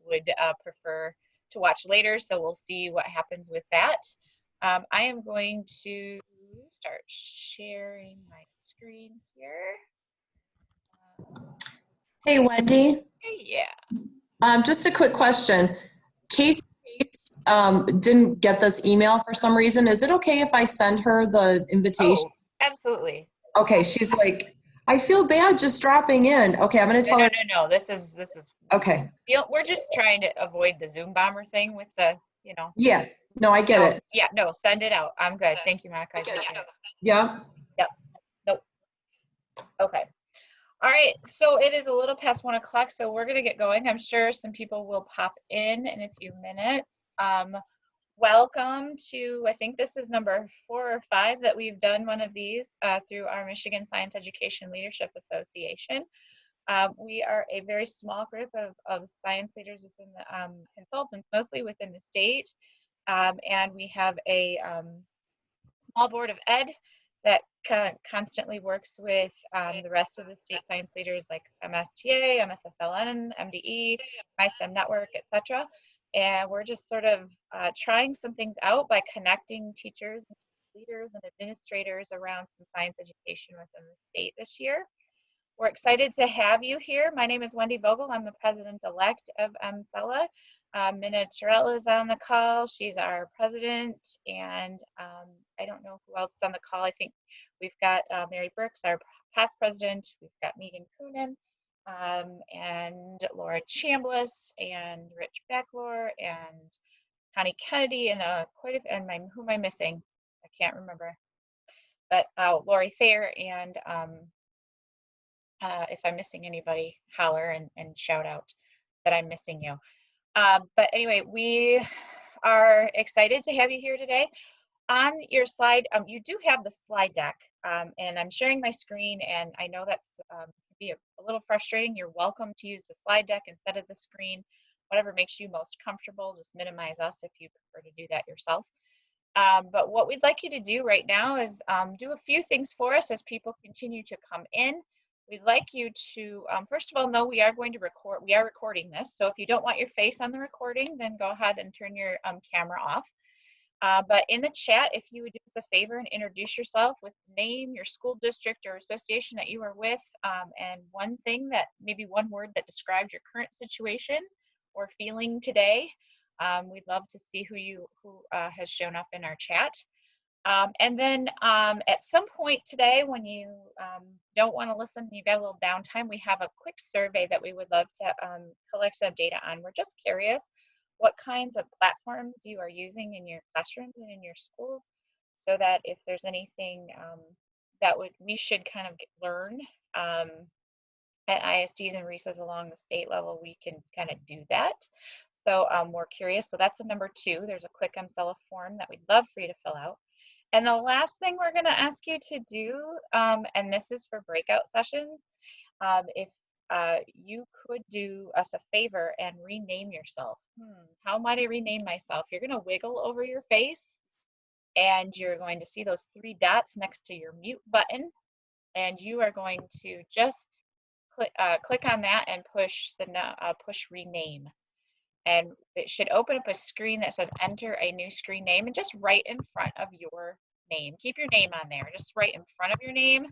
would prefer to watch later, so we'll see what happens with that. I am going to start sharing my screen here. Hey, Wendy. Yeah. Just a quick question. Casey didn't get this email for some reason. Is it okay if I send her the invitation? Oh, absolutely. Okay, she's like, I feel bad just dropping in. Okay, I'm going to tell her. No. This is Okay. We're just trying to avoid the Zoom bomber thing with the, Yeah. No, I get it. Yeah, no, send it out. I'm good. Thank you, Monica. Yeah. Yep. Nope. Okay. All right. So it is a little past 1 o'clock, so we're going to get going. I'm sure some people will pop in a few minutes. Welcome to, I think this is number 4 or 5 that we've done one of these through our Michigan Science Education Leadership Association. We are a very small group of science leaders within the consultants, mostly within the state. And we have a small board of ed that constantly works with the rest of the state science leaders like MSTA, MSSLN, MDE, MySTEM Network, etc. And we're just sort of trying some things out by connecting teachers, leaders, and administrators around some science education within the state this year. We're excited to have you here. My name is Wendy Vogel. I'm the president-elect of MSELA. Minna Terrell is on the call. She's our president, and I don't know who else is on the call. I think we've got Mary Burks, our past president. We've got Megan Coonan, and Laura Chambliss, and Rich Backlor, and Connie Kennedy, and who am I missing? I can't remember. But Lori Thayer, and if I'm missing anybody, holler and shout out that I'm missing you. But anyway, we are excited to have you here today. On your slide, you do have the slide deck, and I'm sharing my screen, and I know that's can be a little frustrating. You're welcome to use the slide deck instead of the screen, whatever makes you most comfortable. Just minimize us if you prefer to do that yourself. But what we'd like you to do right now is do a few things for us as people continue to come in. We'd like you to, first of all, know we are going to record, we are recording this. So if you don't want your face on the recording, then go ahead and turn your camera off. But in the chat, if you would do us a favor and introduce yourself with name, your school district or association that you are with, and one thing that, maybe one word that describes your current situation or feeling today. We'd love to see who has shown up in our chat. And then at some point today, when you don't want to listen, you've got a little downtime, we have a quick survey that we would love to collect some data on. We're just curious what kinds of platforms you are using in your classrooms and in your schools, so that if there's anything that we should kind of learn at ISDs and RESAs along the state level, we can kind of do that. So we're curious. So that's a number 2. There's a quick MSELA form that we'd love for you to fill out. And the last thing we're going to ask you to do, and this is for breakout sessions, if you could do us a favor and rename yourself. How might I rename myself? You're going to wiggle over your face, and you're going to see those 3 dots next to your mute button, and you are going to just click on that and push rename. And it should open up a screen that says enter a new screen name, and just right in front of your name. Keep your name on there, just right in front of your name.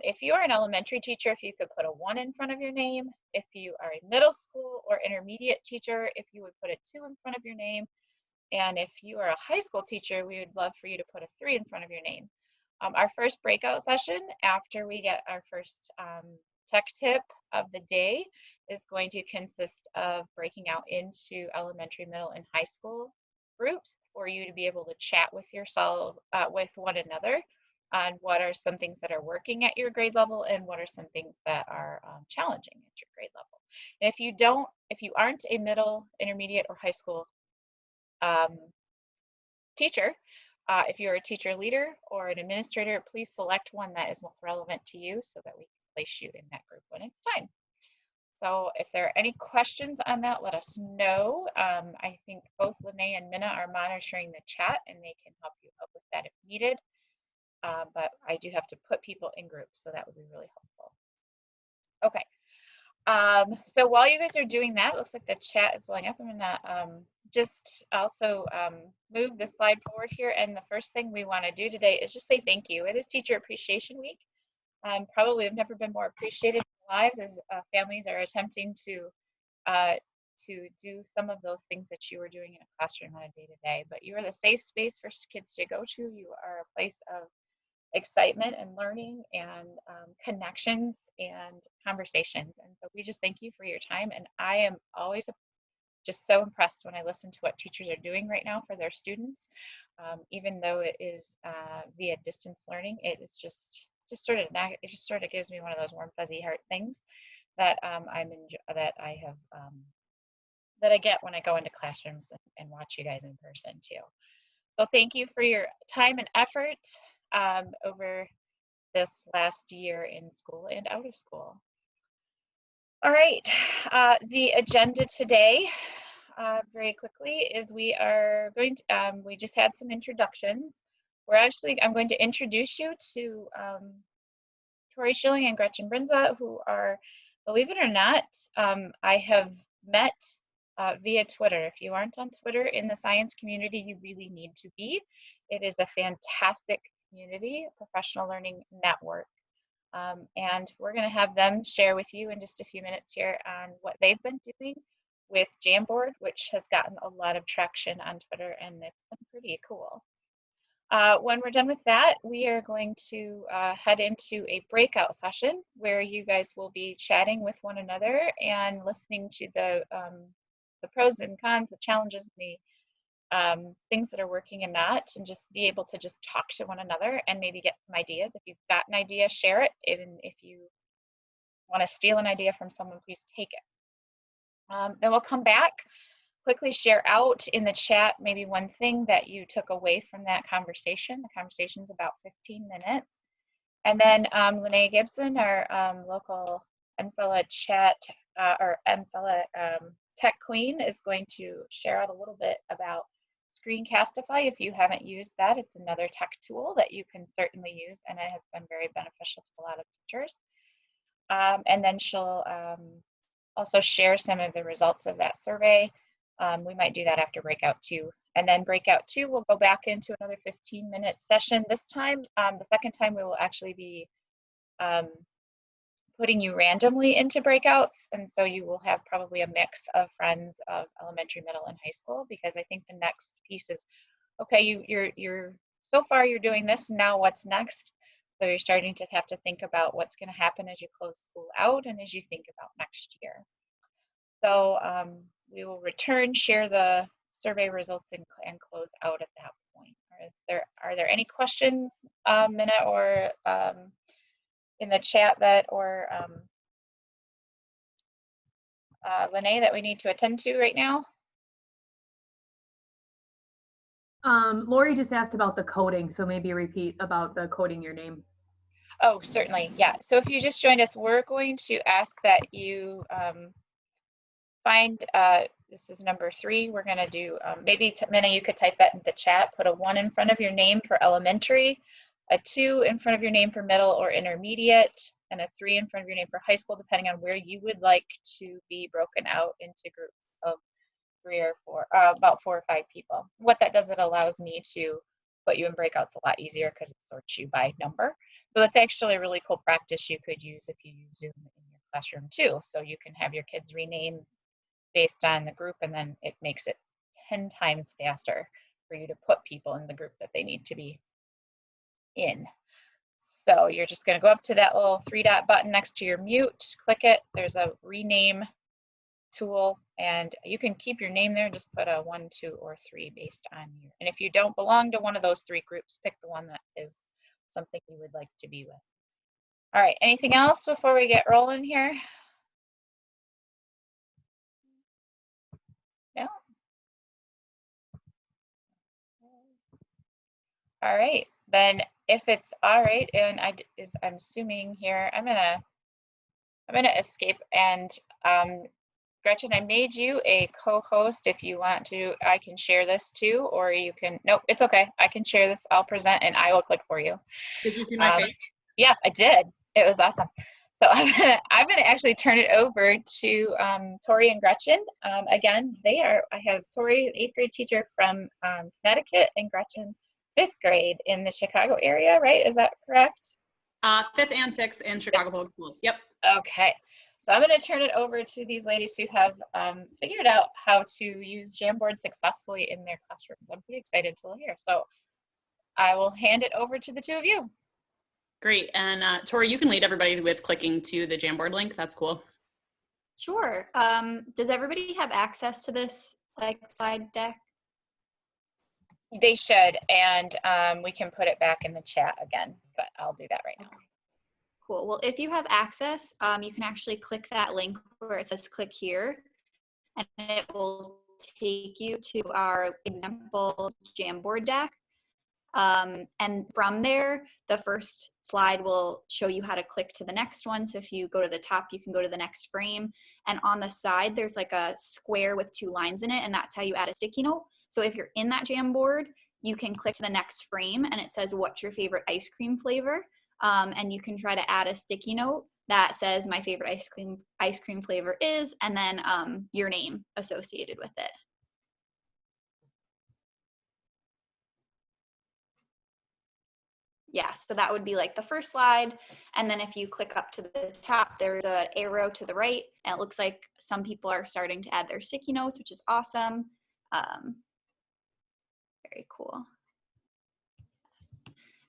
If you are an elementary teacher, if you could put a 1 in front of your name. If you are a middle school or intermediate teacher, if you would put a 2 in front of your name. And if you are a high school teacher, we would love for you to put a 3 in front of your name. Our first breakout session, after we get our first tech tip of the day, is going to consist of breaking out into elementary, middle, and high school groups for you to be able to chat with yourself, with one another, on what are some things that are working at your grade level and what are some things that are challenging at your grade level. And if you aren't a middle, intermediate, or high school teacher, if you're a teacher leader or an administrator, please select one that is most relevant to you so that we can place you in that group when it's time. So if there are any questions on that, let us know. I think both Lene and Minna are monitoring the chat, and they can help you out with that if needed. But I do have to put people in groups, so that would be really helpful. Okay. So while you guys are doing that, looks like the chat is blowing up. I'm gonna just also move the slide forward here. And the first thing we want to do today is just say thank you. It is Teacher Appreciation Week. Probably have never been more appreciated in our lives as families are attempting to do some of those things that you are doing in a classroom on a day-to-day. But you are the safe space for kids to go to. You are a place of excitement and learning and connections and conversations. And so we just thank you for your time. And I am always just so impressed when I listen to what teachers are doing right now for their students. Even though it is via distance learning, it is just sort of gives me one of those warm fuzzy heart things that that I get when I go into classrooms and watch you guys in person too. So thank you for your time and effort over this last year in school and out of school. All right, the agenda today, very quickly, is we are going to, we just had some introductions. I'm going to introduce you to Tori Schilling and Gretchen Brinza, who are, believe it or not, I have met via Twitter. If you aren't on Twitter in the science community, you really need to be. It is a fantastic community, professional learning network. And we're going to have them share with you in just a few minutes here on what they've been doing with Jamboard, which has gotten a lot of traction on Twitter, and it's been pretty cool. When we're done with that, we are going to head into a breakout session where you guys will be chatting with one another and listening to the pros and cons, the challenges, the things that are working and not, and just be able to just talk to one another and maybe get some ideas. If you've got an idea, share it. Even if you want to steal an idea from someone, please take it. Then we'll come back, quickly share out in the chat maybe one thing that you took away from that conversation. The conversation is about 15 minutes. And then Lene Gibson, our local MSELA chat or MSELA tech queen, is going to share out a little bit about Screencastify. If you haven't used that, it's another tech tool that you can certainly use, and it has been very beneficial to a lot of teachers. And then she'll also share some of the results of that survey. We might do that after breakout 2. And then breakout 2, we'll go back into another 15-minute session. This time, the second time, we will actually be putting you randomly into breakouts. And so you will have probably a mix of friends of elementary, middle, and high school, because I think the next piece is, okay, you're so far you're doing this, now what's next? So you're starting to have to think about what's going to happen as you close school out and as you think about next year. So we will return, share the survey results, and close out at that point. Are there any questions, Minna, or in the chat or Lene, that we need to attend to right now? Lori just asked about the coding, so maybe repeat about the coding your name. Oh, certainly, yeah. So if you just joined us, we're going to ask that you find, this is number 3, we're going to do, maybe Minna, you could type that in the chat, put a 1 in front of your name for elementary, a 2 in front of your name for middle or intermediate, and a 3 in front of your name for high school, depending on where you would like to be broken out into groups of 3 or 4, about 4 or 5 people. What that does, it allows me to put you in breakouts a lot easier because it sorts you by number. So that's actually a really cool practice you could use if you use Zoom in your classroom too. So you can have your kids rename based on the group, and then it makes it 10 times faster for you to put people in the group that they need to be in. So you're just going to go up to that little 3-dot button next to your mute, click it. There's a rename tool, and you can keep your name there. Just put a 1, 2, or 3 based on you. And if you don't belong to one of those 3 groups, pick the one that is something you would like to be with. All right, anything else before we get rolling here? No? All right, then if it's all right, and I'm assuming here, I'm gonna escape, and Gretchen, I made you a co-host. If you want to, I can share this too, or you can, nope, it's okay. I can share this, I'll present, and I will click for you. Did you see my face? Yeah, I did. It was awesome. So I'm gonna actually turn it over to Tori and Gretchen. Again, I have Tori, 8th grade teacher from Connecticut, and Gretchen, 5th grade in the Chicago area, right? Is that correct? 5th and 6th in Chicago Public Schools. Yep. Okay. So I'm going to turn it over to these ladies who have figured out how to use Jamboard successfully in their classrooms. I'm pretty excited to hear. So I will hand it over to the two of you. Great. And Tori, you can lead everybody with clicking to the Jamboard link. That's cool. Sure. Does everybody have access to this slide deck? They should, and we can put it back in the chat again, but I'll do that right now. Cool. Well, if you have access, you can actually click that link where it says click here, and it will take you to our example Jamboard deck. And from there, the first slide will show you how to click to the next one. So if you go to the top, you can go to the next frame. And on the side, there's like a square with 2 lines in it, and that's how you add a sticky note. So if you're in that Jamboard, you can click to the next frame, and it says, what's your favorite ice cream flavor? And you can try to add a sticky note that says my favorite ice cream flavor is, and then your name associated with it. Yeah, so that would be like the first slide. And then if you click up to the top, there's an arrow to the right, and it looks like some people are starting to add their sticky notes, which is awesome. Very cool.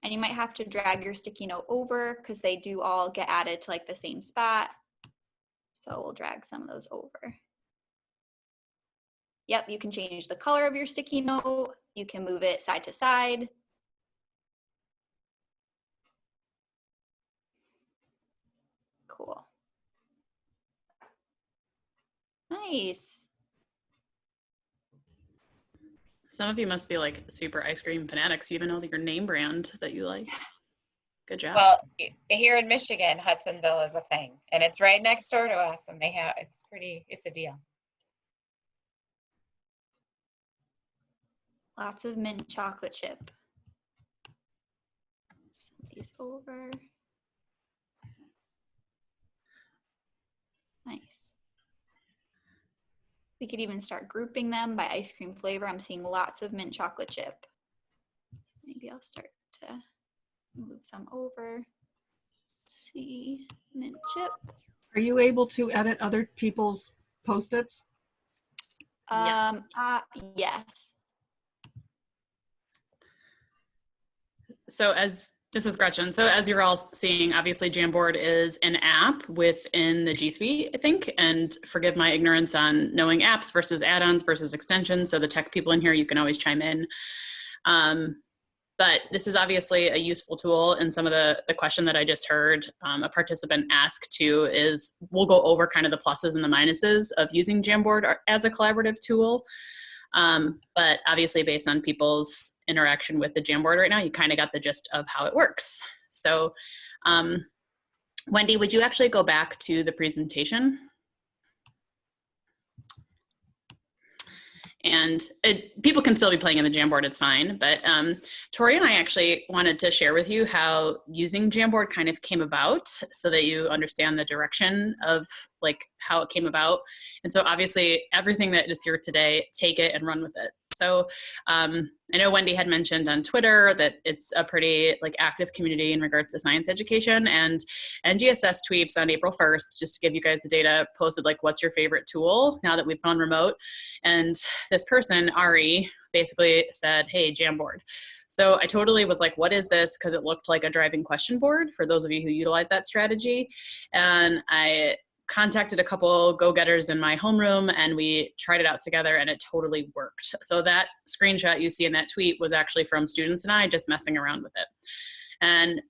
And you might have to drag your sticky note over because they do all get added to like the same spot. So we'll drag some of those over. Yep, you can change the color of your sticky note. You can move it side to side. Cool. Nice. Some of you must be like super ice cream fanatics. You even know your name brand that you like. Good job. Well, here in Michigan, Hudsonville is a thing, and it's right next door to us, and it's a deal. Lots of mint chocolate chip. Send these over. Nice. We could even start grouping them by ice cream flavor. I'm seeing lots of mint chocolate chip. So maybe I'll start to move some over. Let's see, mint chip. Are you able to edit other people's Post-its? Yes. So this is Gretchen. So as you're all seeing, obviously Jamboard is an app within the G Suite, I think, and forgive my ignorance on knowing apps versus add-ons versus extensions. So the tech people in here, you can always chime in. But this is obviously a useful tool, and some of the question that I just heard a participant ask too is, we'll go over kind of the pluses and the minuses of using Jamboard as a collaborative tool. But obviously based on people's interaction with the Jamboard right now, you kind of got the gist of how it works. So Wendy, would you actually go back to the presentation? And people can still be playing in the Jamboard, it's fine. But Tori and I actually wanted to share with you how using Jamboard kind of came about so that you understand the direction of like how it came about. And so obviously everything that is here today, take it and run with it. So I know Wendy had mentioned on Twitter that it's a pretty like active community in regards to science education, and NGSS Tweeps on April 1st, just to give you guys the data, posted like, what's your favorite tool now that we've gone remote? And this person, Ari, basically said, hey, Jamboard. So I totally was like, what is this? Because it looked like a driving question board for those of you who utilize that strategy. And I contacted a couple go-getters in my homeroom, and we tried it out together, and it totally worked. So that screenshot you see in that tweet was actually from students and I just messing around with it. And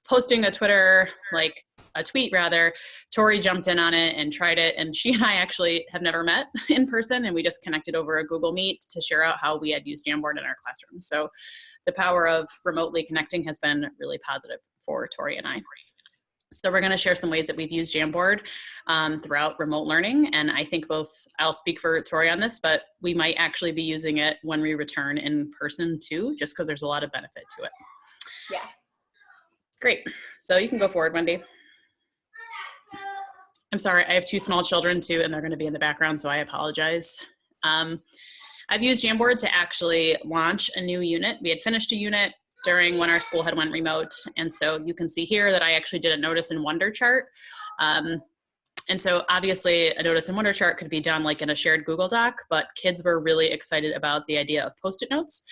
posting a tweet rather, Tori jumped in on it and tried it, and she and I actually have never met in person, and we just connected over a Google Meet to share out how we had used Jamboard in our classroom. So the power of remotely connecting has been really positive for Tori and I. So we're going to share some ways that we've used Jamboard throughout remote learning. And I think I'll speak for Tori on this, but we might actually be using it when we return in person too, just because there's a lot of benefit to it. Yeah. Great. So you can go forward, Wendy. I'm sorry, I have 2 small children too, and they're going to be in the background, so I apologize. I've used Jamboard to actually launch a new unit. We had finished a unit during when our school had went remote, and so you can see here that I actually did a notice and wonder chart. And so obviously a notice and wonder chart could be done like in a shared Google Doc, but kids were really excited about the idea of Post-it notes.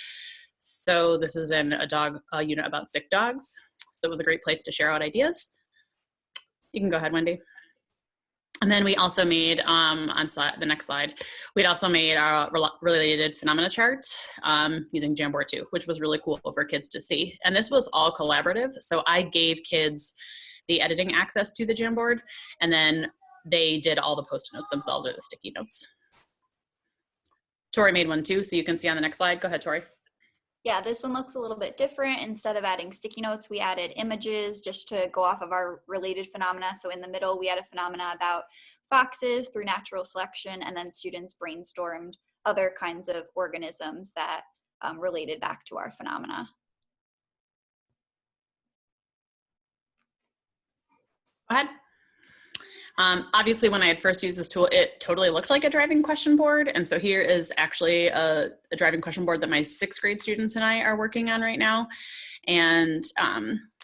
So this is in a unit about sick dogs. So it was a great place to share out ideas. You can go ahead, Wendy. And then we also made, the next slide, we'd also made our related phenomena chart using Jamboard too, which was really cool for kids to see. And this was all collaborative. So I gave kids the editing access to the Jamboard, and then they did all the Post-it notes themselves, or the sticky notes. Tori made one too, so you can see on the next slide. Go ahead, Tori. Yeah, this one looks a little bit different. Instead of adding sticky notes, we added images just to go off of our related phenomena. So in the middle, we had a phenomena about foxes through natural selection, and then students brainstormed other kinds of organisms that related back to our phenomena. Go ahead. Obviously, when I had first used this tool, it totally looked like a driving question board. And so here is actually a driving question board that my 6th grade students and I are working on right now. And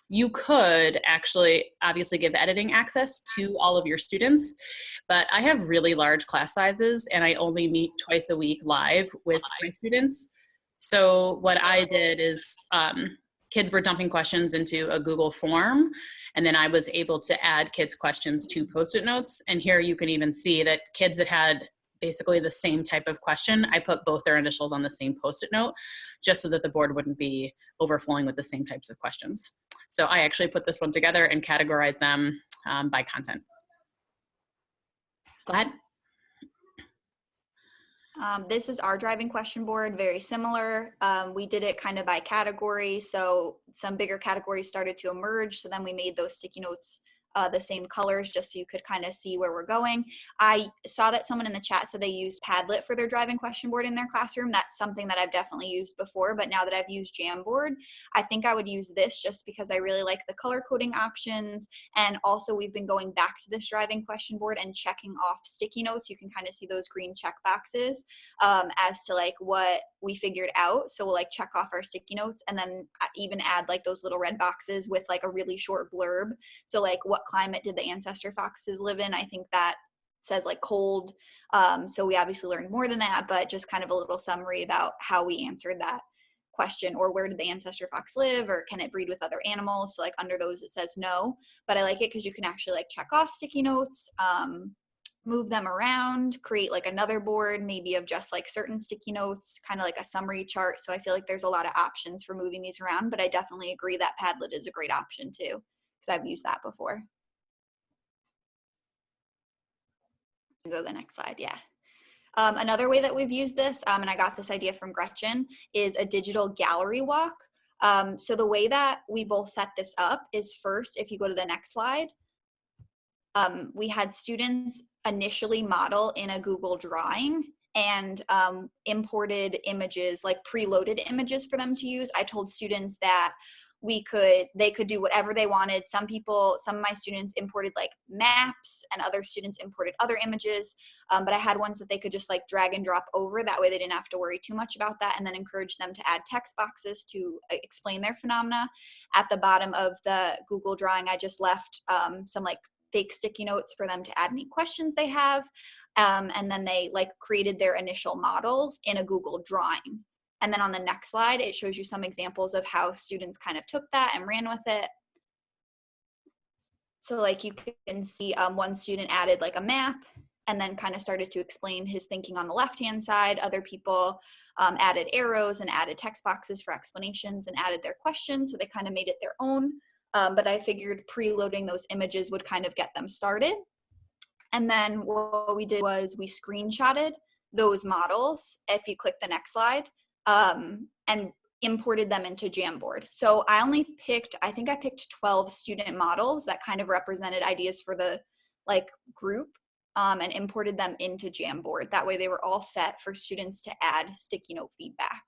you could actually obviously give editing access to all of your students, but I have really large class sizes and I only meet twice a week live with my students. So what I did is kids were dumping questions into a Google form, and then I was able to add kids' questions to Post-it notes. And here you can even see that kids that had basically the same type of question, I put both their initials on the same Post-it note, just so that the board wouldn't be overflowing with the same types of questions. So I actually put this one together and categorized them by content. Go ahead. This is our driving question board, very similar. We did it kind of by category. So some bigger categories started to emerge. So then we made those sticky notes the same colors just so you could kind of see where we're going. I saw that someone in the chat said they use Padlet for their driving question board in their classroom. That's something that I've definitely used before, but now that I've used Jamboard, I think I would use this just because I really like the color coding options. And also we've been going back to this driving question board and checking off sticky notes. You can kind of see those green check boxes as to like what we figured out. So we'll like check off our sticky notes and then even add like those little red boxes with like a really short blurb. So like what climate did the ancestor foxes live in? I think that says like cold. So we obviously learned more than that, but just kind of a little summary about how we answered that question, or where did the ancestor fox live, or can it breed with other animals? So like under those it says no, but I like it because you can actually like check off sticky notes, move them around, create like another board maybe of just like certain sticky notes, kind of like a summary chart. So I feel like there's a lot of options for moving these around, but I definitely agree that Padlet is a great option too, because I've used that before. Go to the next slide. Yeah. Another way that we've used this, and I got this idea from Gretchen, is a digital gallery walk. So the way that we both set this up is first, if you go to the next slide, we had students initially model in a Google drawing and imported images, like preloaded images for them to use. I told students that they could do whatever they wanted. Some of my students imported like maps and other students imported other images. But I had ones that they could just like drag and drop over. That way they didn't have to worry too much about that, and then encourage them to add text boxes to explain their phenomena. At the bottom of the Google drawing, I just left some like fake sticky notes for them to add any questions they have. And then they like created their initial models in a Google drawing. And then on the next slide, it shows you some examples of how students kind of took that and ran with it. So like you can see one student added like a map and then kind of started to explain his thinking on the left-hand side. Other people added arrows and added text boxes for explanations and added their questions. So they kind of made it their own. But I figured preloading those images would kind of get them started. And then what we did was we screenshotted those models. If you click the next slide, and imported them into Jamboard. So I think I picked 12 student models that kind of represented ideas for the like group, and imported them into Jamboard. That way they were all set for students to add sticky note feedback.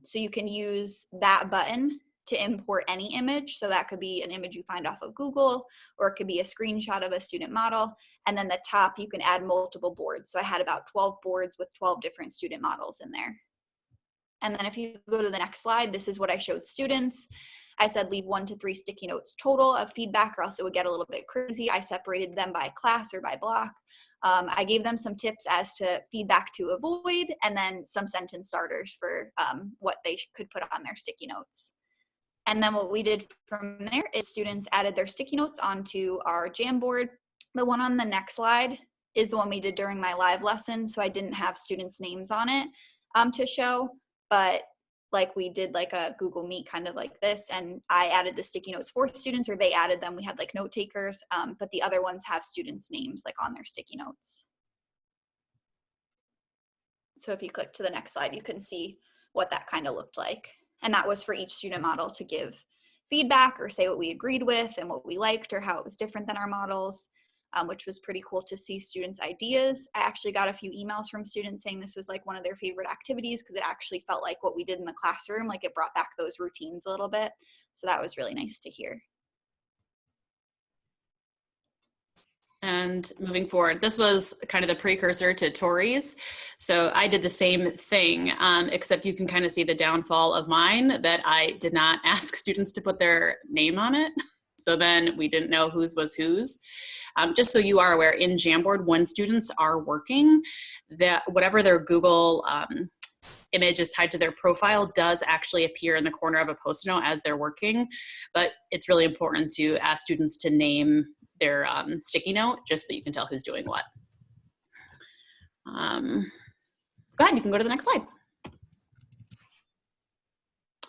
So you can use that button to import any image. So that could be an image you find off of Google, or it could be a screenshot of a student model. And then the top, you can add multiple boards. So I had about 12 boards with 12 different student models in there. And then if you go to the next slide, this is what I showed students. I said leave 1 to 3 sticky notes total of feedback, or else it would get a little bit crazy. I separated them by class or by block. I gave them some tips as to feedback to avoid, and then some sentence starters for what they could put on their sticky notes. And then what we did from there is students added their sticky notes onto our Jamboard. The one on the next slide is the one we did during my live lesson, so I didn't have students' names on it to show, but like we did like a Google Meet kind of like this, and I added the sticky notes for students, or they added them. We had like note takers, but the other ones have students' names like on their sticky notes. So if you click to the next slide, you can see what that kind of looked like. And that was for each student model to give feedback or say what we agreed with and what we liked or how it was different than our models. Which was pretty cool to see students' ideas. I actually got a few emails from students saying this was like one of their favorite activities because it actually felt like what we did in the classroom, like it brought back those routines a little bit. So that was really nice to hear. And moving forward, this was kind of the precursor to Tori's. So I did the same thing, except you can kind of see the downfall of mine, that I did not ask students to put their name on it. So then we didn't know whose was whose. Just so you are aware, in Jamboard, when students are working, that whatever their Google image is tied to their profile does actually appear in the corner of a Post-it note as they're working. But it's really important to ask students to name their sticky note just so that you can tell who's doing what. Go ahead, you can go to the next slide.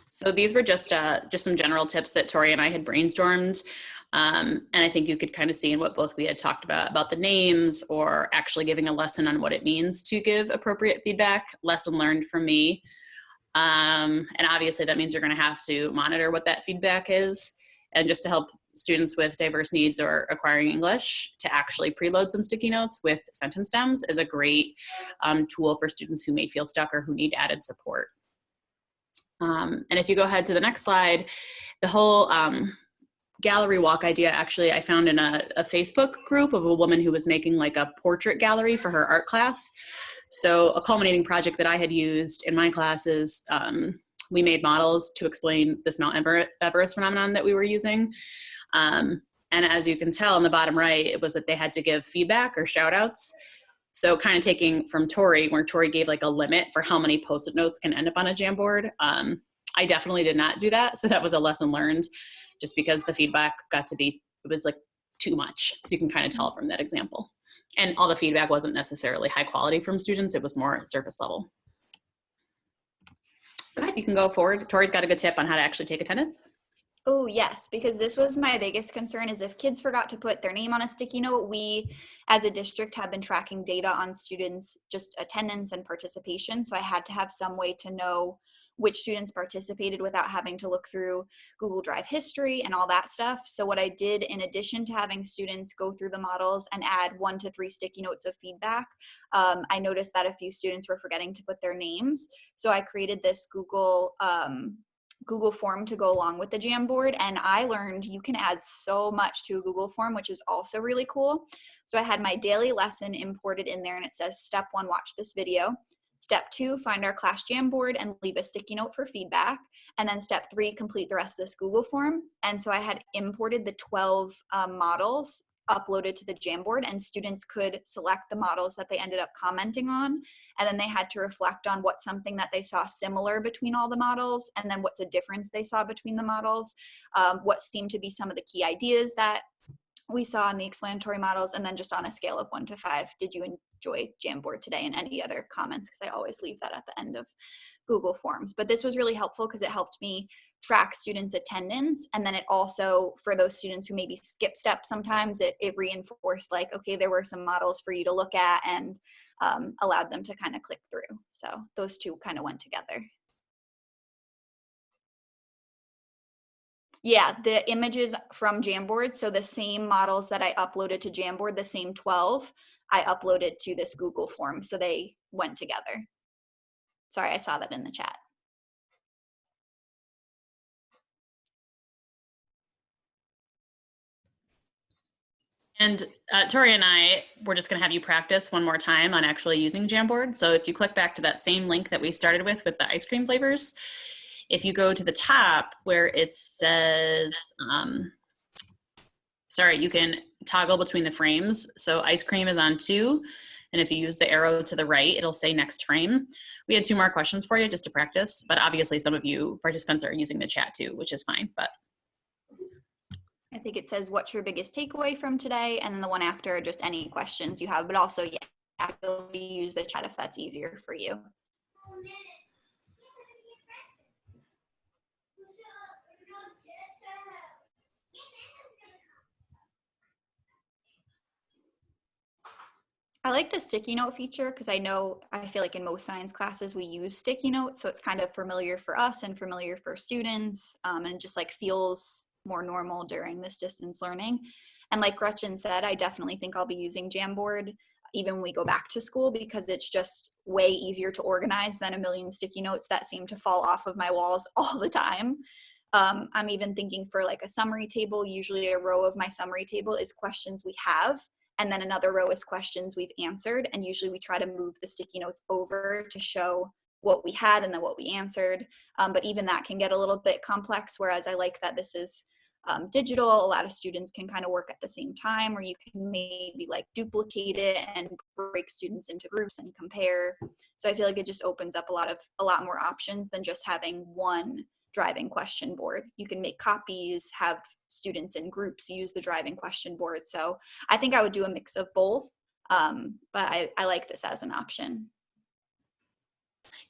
So these were just some general tips that Tori and I had brainstormed. And I think you could kind of see in what both we had talked about the names, or actually giving a lesson on what it means to give appropriate feedback, lesson learned from me. And obviously that means you're going to have to monitor what that feedback is. And just to help students with diverse needs or acquiring English, to actually preload some sticky notes with sentence stems is a great tool for students who may feel stuck or who need added support. And if you go ahead to the next slide, the whole gallery walk idea, actually, I found in a Facebook group of a woman who was making like a portrait gallery for her art class. So a culminating project that I had used in my classes, we made models to explain this Mount Everest phenomenon that we were using. And as you can tell in the bottom right, it was that they had to give feedback or shout outs. So kind of taking from Tori, where Tori gave like a limit for how many Post-it notes can end up on a Jamboard. I definitely did not do that. So that was a lesson learned, just because the feedback got to be, it was like too much. So you can kind of tell from that example. And all the feedback wasn't necessarily high quality from students. It was more surface level. Go ahead, you can go forward. Tori's got a good tip on how to actually take attendance. Oh yes, because this was my biggest concern, is if kids forgot to put their name on a sticky note. We as a district have been tracking data on students, just attendance and participation. So I had to have some way to know which students participated without having to look through Google Drive history and all that stuff. So what I did, in addition to having students go through the models and add 1 to 3 sticky notes of feedback, I noticed that a few students were forgetting to put their names. So I created this Google form to go along with the Jamboard, and I learned you can add so much to a Google form, which is also really cool. So I had my daily lesson imported in there, and it says step 1, watch this video. Step 2, find our class Jamboard and leave a sticky note for feedback. And then step 3, complete the rest of this Google form. And so I had imported the 12 models uploaded to the Jamboard, and students could select the models that they ended up commenting on. And then they had to reflect on what's something that they saw similar between all the models, and then what's a difference they saw between the models, what seemed to be some of the key ideas that we saw in the explanatory models, and then just on a scale of 1 to 5, did you enjoy Jamboard today, and any other comments, because I always leave that at the end of Google Forms. But this was really helpful because it helped me track students' attendance, and then it also, for those students who maybe skip steps sometimes, it reinforced like, okay, there were some models for you to look at, and allowed them to kind of click through. So those two kind of went together. Yeah, the images from Jamboard, so the same models that I uploaded to Jamboard, the same 12, I uploaded to this Google form, so they went together. Sorry, I saw that in the chat. And Tori and I, we're just going to have you practice one more time on actually using Jamboard. So if you click back to that same link that we started with the ice cream flavors, if you go to the top where it says, sorry, you can toggle between the frames. So ice cream is on 2. And if you use the arrow to the right, it'll say next frame. We had 2 more questions for you just to practice, but obviously some of you participants are using the chat too, which is fine. But I think it says, what's your biggest takeaway from today? And then the one after, just any questions you have, but also, yeah, use the chat if that's easier for you. I like the sticky note feature because I feel like in most science classes we use sticky notes, so it's kind of familiar for us and familiar for students, and it just like feels more normal during this distance learning. And like Gretchen said, I definitely think I'll be using Jamboard even when we go back to school because it's just way easier to organize than a million sticky notes that seem to fall off of my walls all the time. I'm even thinking for like a summary table, usually a row of my summary table is questions we have, and then another row is questions we've answered. And usually we try to move the sticky notes over to show what we had and then what we answered. But even that can get a little bit complex, whereas I like that this is digital. A lot of students can kind of work at the same time, or you can maybe like duplicate it and break students into groups and compare. So I feel like it just opens up a lot more options than just having one driving question board. You can make copies, have students in groups use the driving question board. So I think I would do a mix of both, but I like this as an option.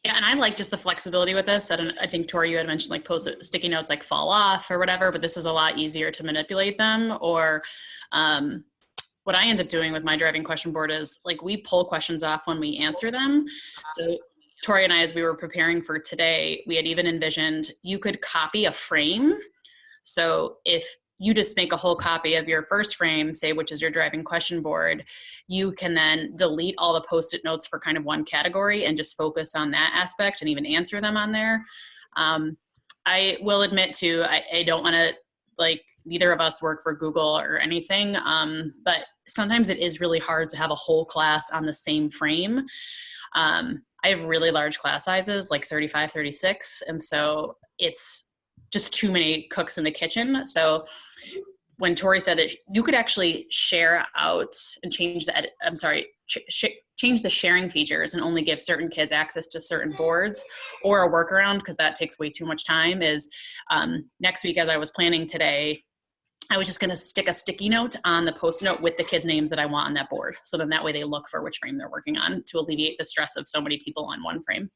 yeah, and I like just the flexibility with this. I think Tori, you had mentioned like post-it sticky notes like fall off or whatever, but this is a lot easier to manipulate them. Or what I end up doing with my driving question board is like we pull questions off when we answer them. So Tori and I, as we were preparing for today, we had even envisioned you could copy a frame. So if you just make a whole copy of your first frame, say, which is your driving question board, you can then delete all the post-it notes for kind of one category and just focus on that aspect and even answer them on there. I will admit too, I don't want to, like, neither of us work for Google or anything, but sometimes it is really hard to have a whole class on the same frame. I have really large class sizes, like 35, 36, and so it's just too many cooks in the kitchen. So when Tori said that you could actually share out and change change the sharing features and only give certain kids access to certain boards, or a workaround, because that takes way too much time, is next week, as I was planning today, I was just going to stick a sticky note on the post-it note with the kids' names that I want on that board. So then that way they look for which frame they're working on to alleviate the stress of so many people on one frame.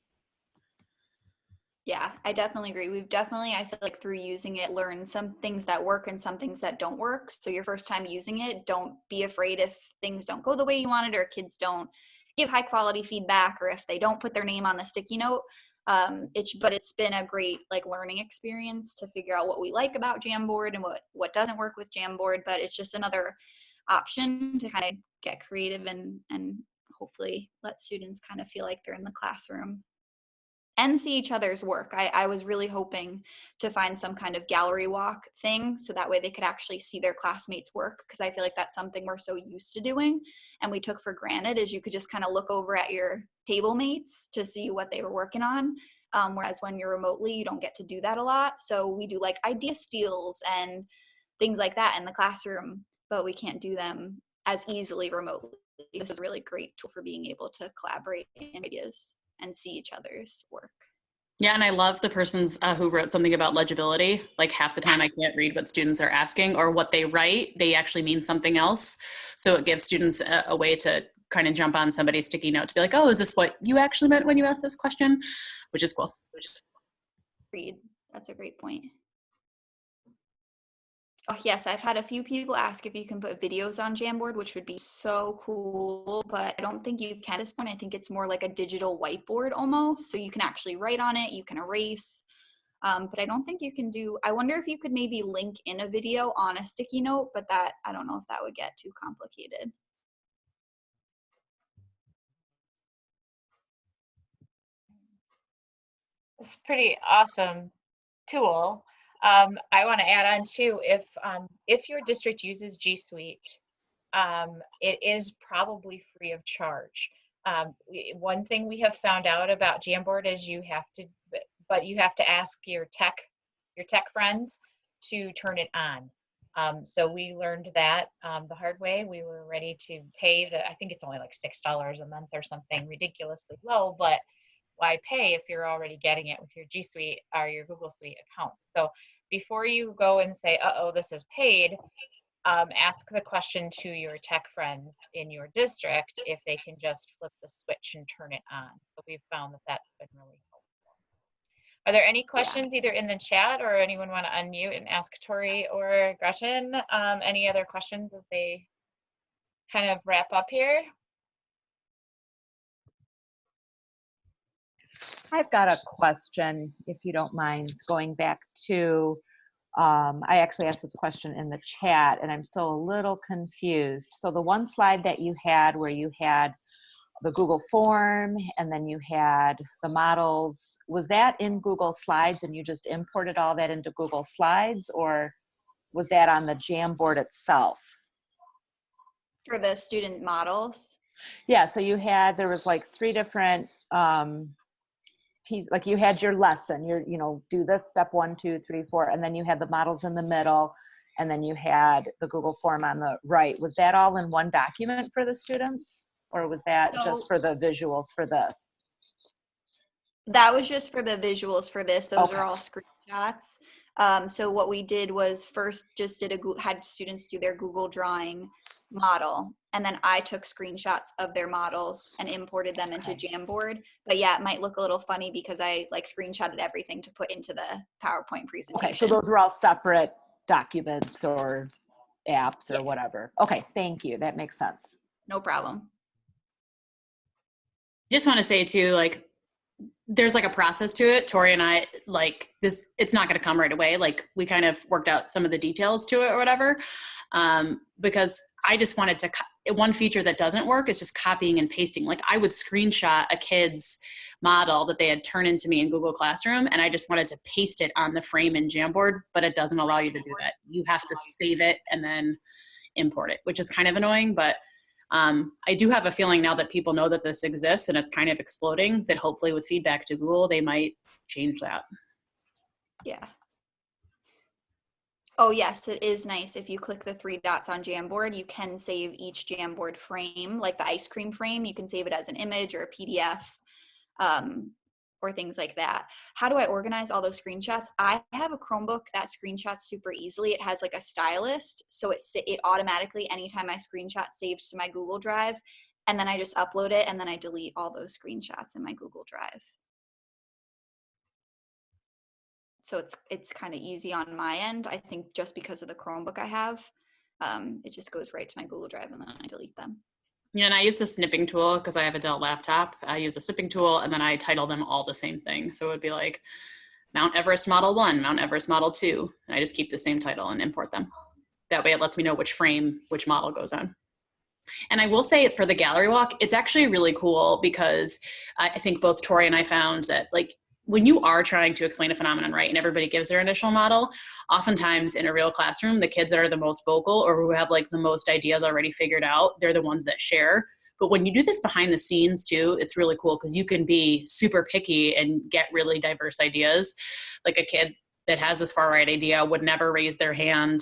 Yeah, I definitely agree. I feel like through using it, learn some things that work and some things that don't work. So your first time using it, don't be afraid if things don't go the way you wanted, or kids don't give high quality feedback, or if they don't put their name on the sticky note. But it's been a great like learning experience to figure out what we like about Jamboard and what doesn't work with Jamboard. But it's just another option to kind of get creative and hopefully let students kind of feel like they're in the classroom and see each other's work. I was really hoping to find some kind of gallery walk thing, so that way they could actually see their classmates' work, because I feel like that's something we're so used to doing and we took for granted, is you could just kind of look over at your table mates to see what they were working on. Whereas when you're remotely, you don't get to do that a lot. So we do like idea steals and things like that in the classroom, but we can't do them as easily remotely. This is a really great tool for being able to collaborate in ideas and see each other's work. Yeah, and I love the persons who wrote something about legibility. Like half the time I can't read what students are asking, or what they write, they actually mean something else. So it gives students a way to kind of jump on somebody's sticky note to be like, oh, is this what you actually meant when you asked this question? Which is cool. Read. That's a great point. Oh, yes, I've had a few people ask if you can put videos on Jamboard, which would be so cool, but I don't think you can at this point. I think it's more like a digital whiteboard almost, so you can actually write on it, you can erase, but I don't think you can do, I wonder if you could maybe link in a video on a sticky note, but that, I don't know if that would get too complicated. It's a pretty awesome tool. I want to add on too, if your district uses G Suite, it is probably free of charge. One thing we have found out about Jamboard is you have to ask your tech friends to turn it on. So we learned that the hard way. We were ready to pay I think it's only like $6 a month or something ridiculously low, but why pay if you're already getting it with your G Suite or your Google Suite accounts? So before you go and say, uh-oh, this is paid, ask the question to your tech friends in your district if they can just flip the switch and turn it on. So we've found that that's been really helpful. Are there any questions either in the chat or anyone want to unmute and ask Tori or Gretchen any other questions as they kind of wrap up here? I've got a question, if you don't mind, going back to, I actually asked this question in the chat and I'm still a little confused. So the one slide that you had where you had the Google form and then you had the models, was that in Google Slides and you just imported all that into Google Slides, or was that on the Jamboard itself? For the student models? Yeah, so there was like 3 different like you had your lesson, do this step 1, 2, 3, 4, and then you had the models in the middle, and then you had the Google form on the right. Was that all in one document for the students, or was that just for the visuals for this? That was just for the visuals for this. Those Okay. are all screenshots. So what we did was first just had students do their Google Drawing model, and then I took screenshots of their models and imported them into Jamboard. But yeah, it might look a little funny because I like screenshotted everything to put into the PowerPoint presentation. Okay, so those were all separate documents or apps or whatever. Okay, thank you. That makes sense. No problem. I just want to say too, like, there's like a process to it. Tori and I, like, this, it's not going to come right away. Like, we kind of worked out some of the details to it or whatever, because I just wanted to, one feature that doesn't work is just copying and pasting. Like, I would screenshot a kid's model that they had turned into me in Google Classroom, and I just wanted to paste it on the frame in Jamboard, but it doesn't allow you to do that. You have to save it and then import it, which is kind of annoying, but I do have a feeling now that people know that this exists and it's kind of exploding, that hopefully with feedback to Google, they might change that. Yeah. Oh yes, it is nice. If you click the 3 dots on Jamboard, you can save each Jamboard frame, like the ice cream frame. You can save it as an image or a PDF, or things like that. How do I organize all those screenshots? I have a Chromebook that screenshots super easily. It has like a stylist, so it automatically, anytime I screenshot, saves to my Google Drive, and then I just upload it, and then I delete all those screenshots in my Google Drive. So it's kind of easy on my end. I think just because of the Chromebook I have, it just goes right to my Google Drive and then I delete them. Yeah, and I use the snipping tool because I have a Dell laptop. I use a snipping tool and then I title them all the same thing. So it would be like Mount Everest Model 1, Mount Everest Model 2. And I just keep the same title and import them. That way it lets me know which frame, which model goes on. And I will say for the gallery walk, it's actually really cool because I think both Tori and I found that, like, when you are trying to explain a phenomenon, right, and everybody gives their initial model, oftentimes in a real classroom, the kids that are the most vocal or who have like the most ideas already figured out, they're the ones that share. But when you do this behind the scenes too, it's really cool because you can be super picky and get really diverse ideas. Like a kid that has this far right idea would never raise their hand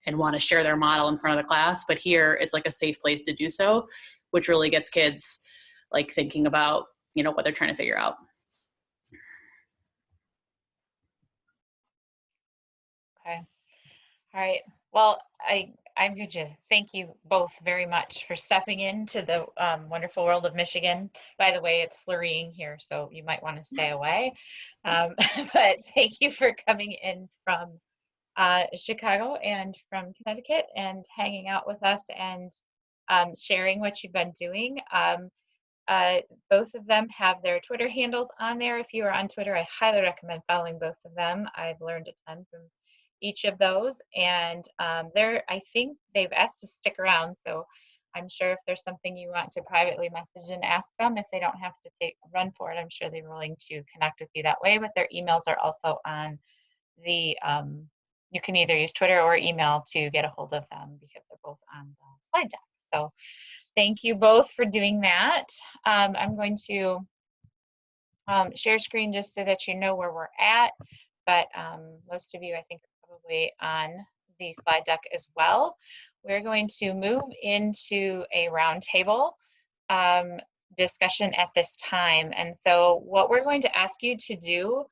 and want to share their model in front of the class. But here it's like a safe place to do so, which really gets kids like thinking about, you know, what they're trying to figure out. Okay. All right. Well, I'm going to thank you both very much for stepping into the wonderful world of Michigan. By the way, it's flurrying here, so you might want to stay away. But thank you for coming in from Chicago and from Connecticut and hanging out with us and sharing what you've been doing. Both of them have their Twitter handles on there. If you are on Twitter, I highly recommend following both of them. I've learned a ton from each of those, and I think they've asked to stick around, so I'm sure if there's something you want to privately message and ask them, if they don't have to run for it, I'm sure they're willing to connect with you that way. But their emails are also on the you can either use Twitter or email to get a hold of them because they're both on the slide deck. So thank you both for doing that. I'm going to share screen just so that you know where we're at, but most of you, I think, are probably on the slide deck as well. We're going to move into a roundtable discussion at this time. And so what we're going to ask you to do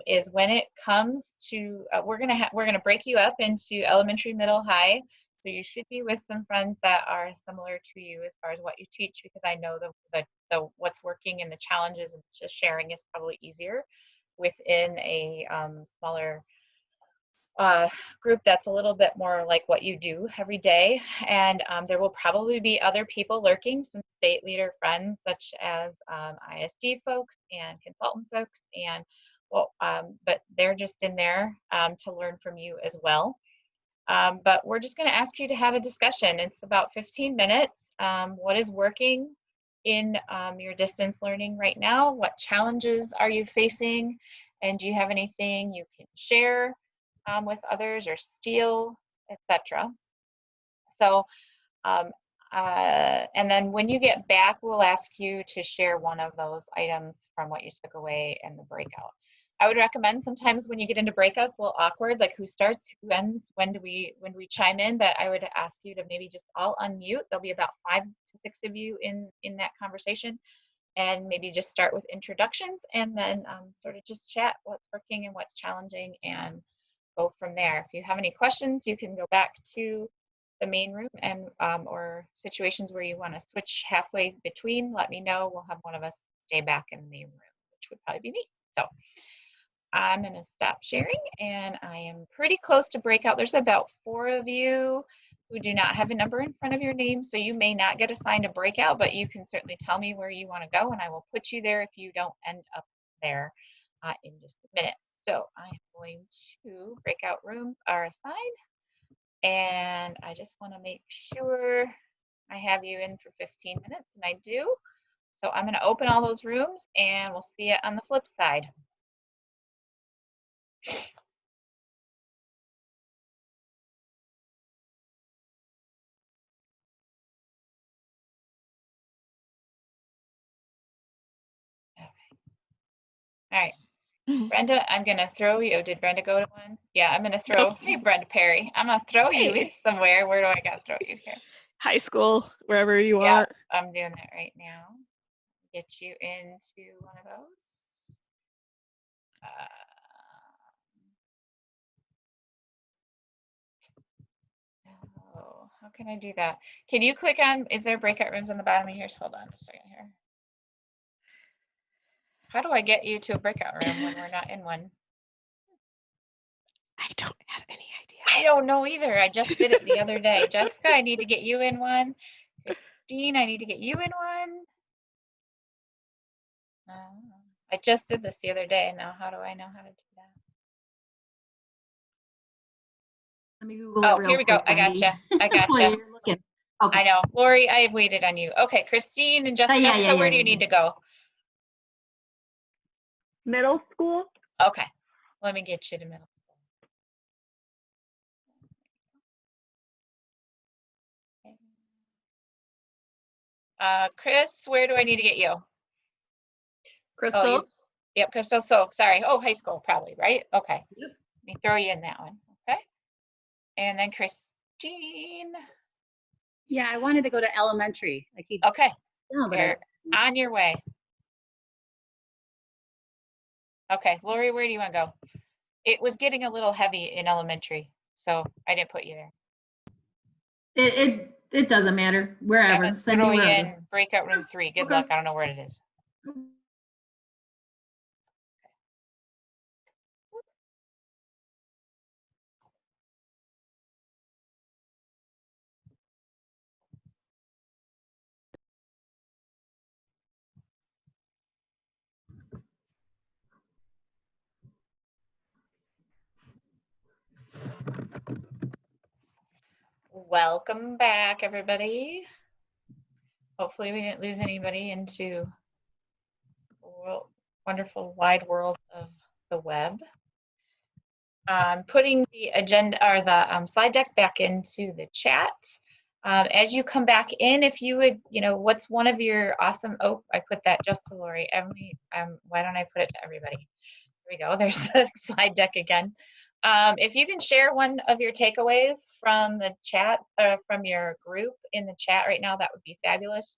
is when it comes to, we're gonna break you up into elementary, middle, high. So you should be with some friends that are similar to you as far as what you teach, because I know the what's working and the challenges and just sharing is probably easier within a smaller group that's a little bit more like what you do every day. And there will probably be other people lurking, some state leader friends such as ISD folks and consultant folks, and well, but they're just in there to learn from you as well. But we're just going to ask you to have a discussion. It's about 15 minutes. What is working in your distance learning right now? What challenges are you facing? And do you have anything you can share with others or steal, etc.? So, and then when you get back, we'll ask you to share one of those items from what you took away in the breakout. I would recommend sometimes when you get into breakouts, a little awkward, like who starts, who ends, when we chime in, but I would ask you to maybe just all unmute. There'll be about 5 to 6 of you in that conversation, and maybe just start with introductions and then sort of just chat what's working and what's challenging and go from there. If you have any questions, you can go back to the main room and or situations where you want to switch halfway between, let me know. We'll have one of us stay back in the main room, which would probably be me. So I'm going to stop sharing, and I am pretty close to breakout. There's about 4 of you who do not have a number in front of your name, so you may not get assigned a breakout, but you can certainly tell me where you want to go, and I will put you there if you don't end up there in just a minute. So I'm going to breakout rooms are assigned, and I just want to make sure I have you in for 15 minutes, and I do. So I'm going to open all those rooms, and we'll see you on the flip side. All right, Brenda, I'm gonna throw you. Did Brenda go to one? Yeah, I'm gonna throw. Hey, Brenda Perry, I'm gonna throw you in somewhere. Where do I gotta throw you here? High school, wherever you Yeah, want. I'm doing that right now. Get you into one of those. Oh, how can I do that? Can you click on? Is there breakout rooms on the bottom of yours? Hold on a second here. How do I get you to a breakout room when we're not in one? I don't have any idea. I don't know either. I just did it the other day. Jessica, I need to get you in one. Christine, I need to get you in one. I just did this the other day. Now, how do I know how to do that? Let me Google it real Here we go. quick, I gotcha. I While gotcha. you're looking. Okay. I know. Lori, I have waited on you. Okay, Christine and Jessica, yeah, where do you need to go? Middle school? Okay, let me get you to middle school. Okay. Chris, where do I need to get you? Crystal? Oh, yep, Crystal. So sorry. Oh, high school probably, right? Okay. Yep. Let me throw you in that one. Okay. And then Christine. Yeah, I wanted to go to elementary. I keep Okay. no, but You're on your way. Okay, Lori, where do you want to go? It was getting a little heavy in elementary, so I didn't put you there. It doesn't matter. I'm Wherever. gonna Send throw me you wherever. in breakout room 3. Good Okay. luck. I don't know where it is. Welcome back, everybody. Hopefully we didn't lose anybody into the wonderful wide world of the web. Putting the agenda or the slide deck back into the chat. As you come back in, if you would, what's one of your awesome, oh, I put that just to Lori. Emily, why don't I put it to everybody? There we go. There's the slide deck again. If you can share one of your takeaways from the chat, from your group in the chat right now, that would be fabulous.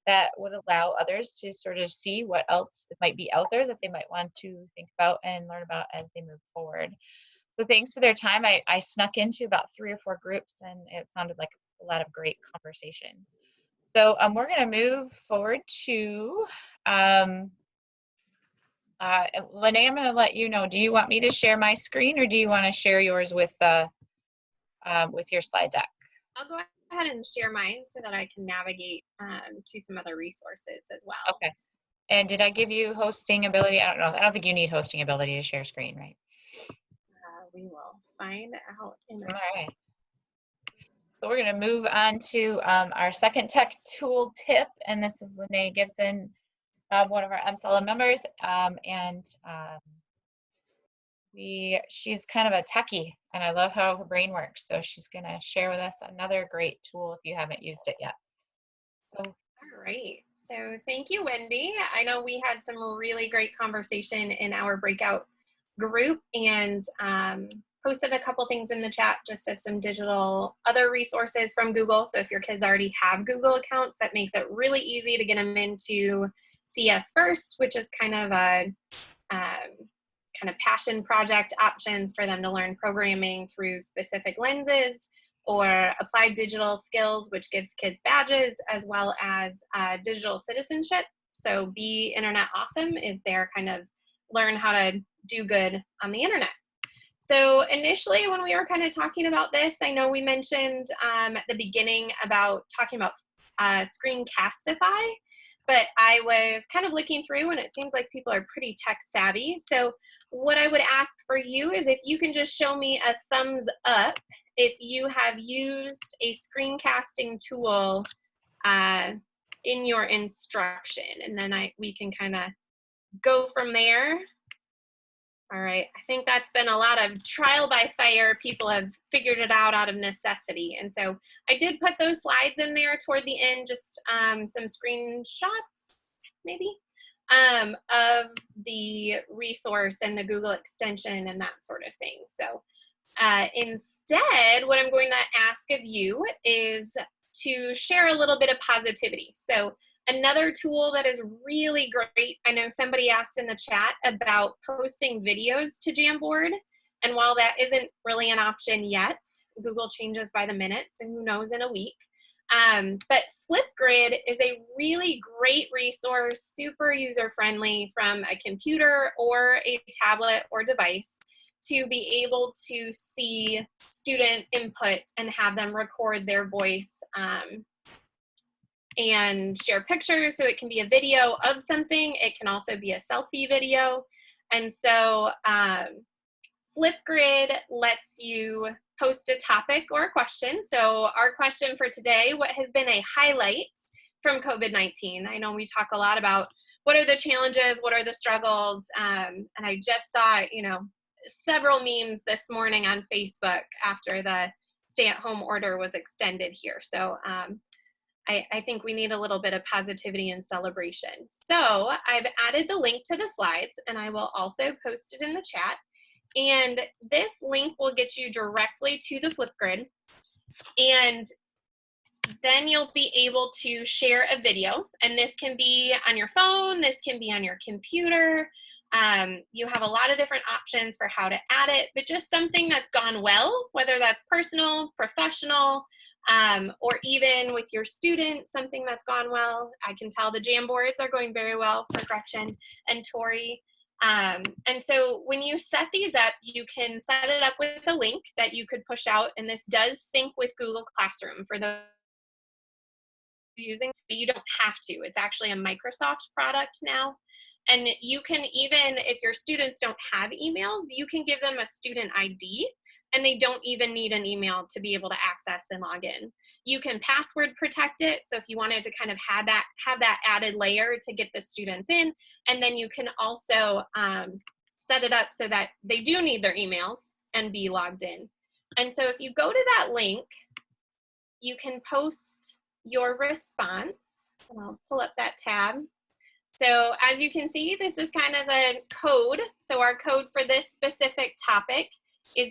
That would allow others to sort of see what else might be out there that they might want to think about and learn about as they move forward. So thanks for their time. I snuck into about 3 or 4 groups and it sounded like a lot of great conversation. So we're going to move forward to Lene, I'm going to let you know, do you want me to share my screen or do you want to share yours with your slide deck? I'll go ahead and share mine so that I can navigate to some other resources as well. Okay. And did I give you hosting ability? I don't know. I don't think you need hosting ability to share screen, right? We will find out in a All right. So we're going to move on to our second tech tool tip, and this is Lene Gibson, one of our MSELA members, she's kind of a techie, and I love how her brain works. So she's going to share with us another great tool if you haven't used it yet. So, all right. So thank you, Wendy. I know we had some really great conversation in our breakout group and posted a couple things in the chat just of some digital other resources from Google. So if your kids already have Google accounts, that makes it really easy to get them into CS First, which is kind of a passion project options for them to learn programming through specific lenses, or applied digital skills, which gives kids badges, as well as digital citizenship. So Be Internet Awesome is their kind of learn how to do good on the internet. So initially when we were kind of talking about this, I know we mentioned at the beginning about talking about Screencastify, but I was kind of looking through and it seems like people are pretty tech savvy. So what I would ask for you is if you can just show me a thumbs up if you have used a screencasting tool in your instruction, and then we can kind of go from there. All right, I think that's been a lot of trial by fire. People have figured it out of necessity. And so I did put those slides in there toward the end, just some screenshots maybe of the resource and the Google extension and that sort of thing. So instead, what I'm going to ask of you is to share a little bit of positivity. So another tool that is really great, I know somebody asked in the chat about posting videos to Jamboard, and while that isn't really an option yet, Google changes by the minute, so who knows in a week. But Flipgrid is a really great resource, super user-friendly from a computer or a tablet or device to be able to see student input and have them record their voice and share pictures. So it can be a video of something. It can also be a selfie video. And so Flipgrid lets you post a topic or a question. So our question for today, what has been a highlight from COVID-19? I know we talk a lot about what are the challenges, what are the struggles, and I just saw, several memes this morning on Facebook after the stay-at-home order was extended here. So I think we need a little bit of positivity and celebration. So I've added the link to the slides, and I will also post it in the chat. And this link will get you directly to the Flipgrid, and then you'll be able to share a video. And this can be on your phone, this can be on your computer. You have a lot of different options for how to add it, but just something that's gone well, whether that's personal, professional, or even with your students, something that's gone well. I can tell the Jamboards are going very well for Gretchen and Tori. And so when you set these up, you can set it up with a link that you could push out, and this does sync with Google Classroom for those using, but you don't have to. It's actually a Microsoft product now. And you can even, if your students don't have emails, you can give them a student ID, and they don't even need an email to be able to access and log in. You can password protect it. So if you wanted to kind of have that added layer to get the students in, and then you can also set it up so that they do need their emails and be logged in. And so if you go to that link, you can post your response. I'll pull up that tab. So as you can see, this is kind of the code. So our code for this specific topic is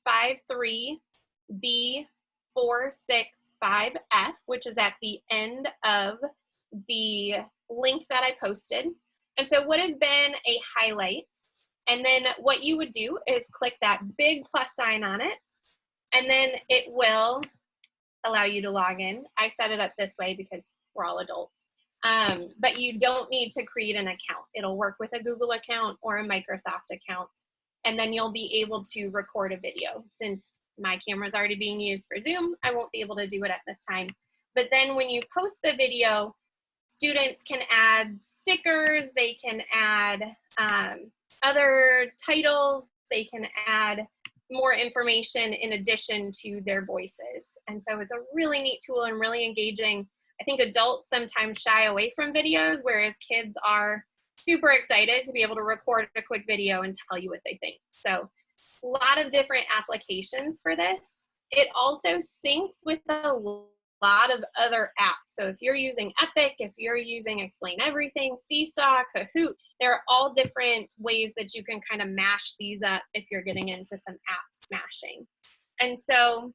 A53B465F, which is at the end of the link that I posted. And so what has been a highlight, and then what you would do is click that big plus sign on it, and then it will allow you to log in. I set it up this way because we're all adults. But you don't need to create an account. It'll work with a Google account or a Microsoft account. And then you'll be able to record a video. Since my camera is already being used for Zoom, I won't be able to do it at this time. But then when you post the video, students can add stickers, they can add other titles, they can add more information in addition to their voices. And so it's a really neat tool and really engaging. I think adults sometimes shy away from videos, whereas kids are super excited to be able to record a quick video and tell you what they think. So a lot of different applications for this. It also syncs with a lot of other apps. So if you're using Epic, if you're using Explain Everything, Seesaw, Kahoot, there are all different ways that you can kind of mash these up if you're getting into some app smashing. And so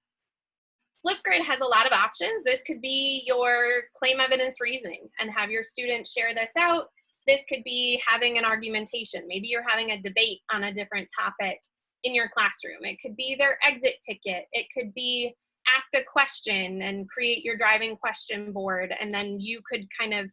Flipgrid has a lot of options. This could be your claim evidence reasoning and have your students share this out. This could be having an argumentation. Maybe you're having a debate on a different topic in your classroom. It could be their exit ticket. It could be ask a question and create your driving question board, and then you could kind of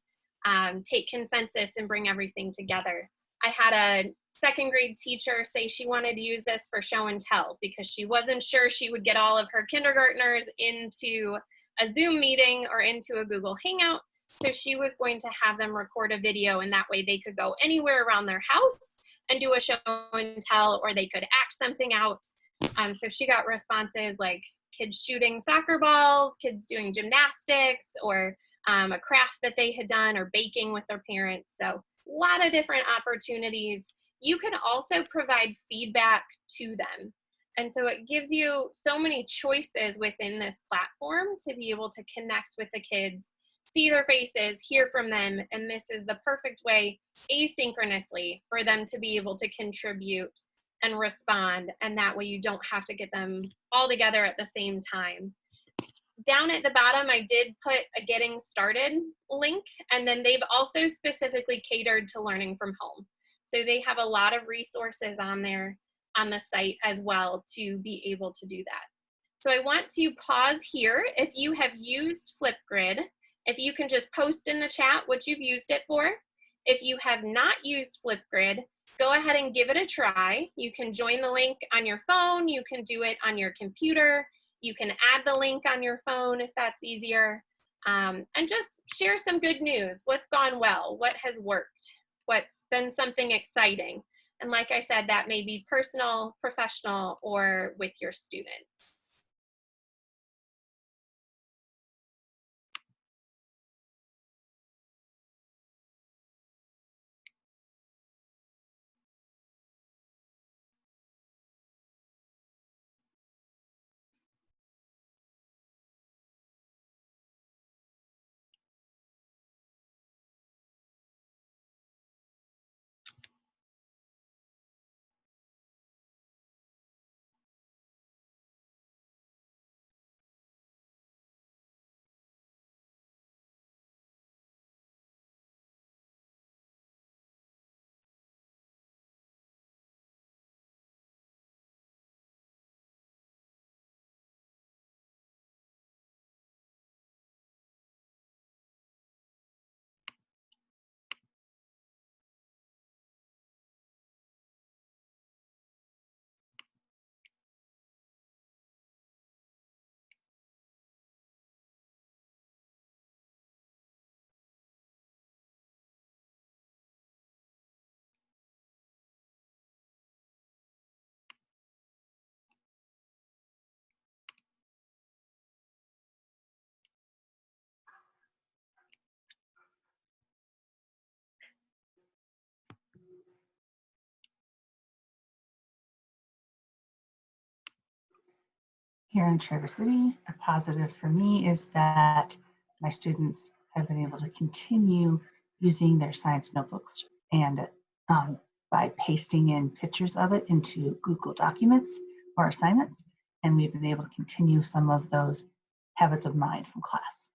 take consensus and bring everything together. I had a second grade teacher say she wanted to use this for show and tell because she wasn't sure she would get all of her kindergartners into a Zoom meeting or into a Google Hangout. So she was going to have them record a video, and that way they could go anywhere around their house and do a show and tell, or they could act something out. So she got responses like kids shooting soccer balls, kids doing gymnastics, or a craft that they had done, or baking with their parents. So a lot of different opportunities. You can also provide feedback to them. And so it gives you so many choices within this platform to be able to connect with the kids, see their faces, hear from them, and this is the perfect way asynchronously for them to be able to contribute and respond, and that way you don't have to get them all together at the same time. Down at the bottom, I did put a getting started link, and then they've also specifically catered to learning from home. So they have a lot of resources on there on the site as well to be able to do that. So I want to pause here. If you have used Flipgrid, if you can just post in the chat what you've used it for. If you have not used Flipgrid, go ahead and give it a try. You can join the link on your phone. You can do it on your computer. You can add the link on your phone if that's easier. And just share some good news. What's gone well? What has worked? What's been something exciting? And like I said, that may be personal, professional, or with your students. here in Traverse City. A positive for me is that my students have been able to continue using their science notebooks and by pasting in pictures of it into Google Documents or assignments. And we've been able to continue some of those habits of mind from class.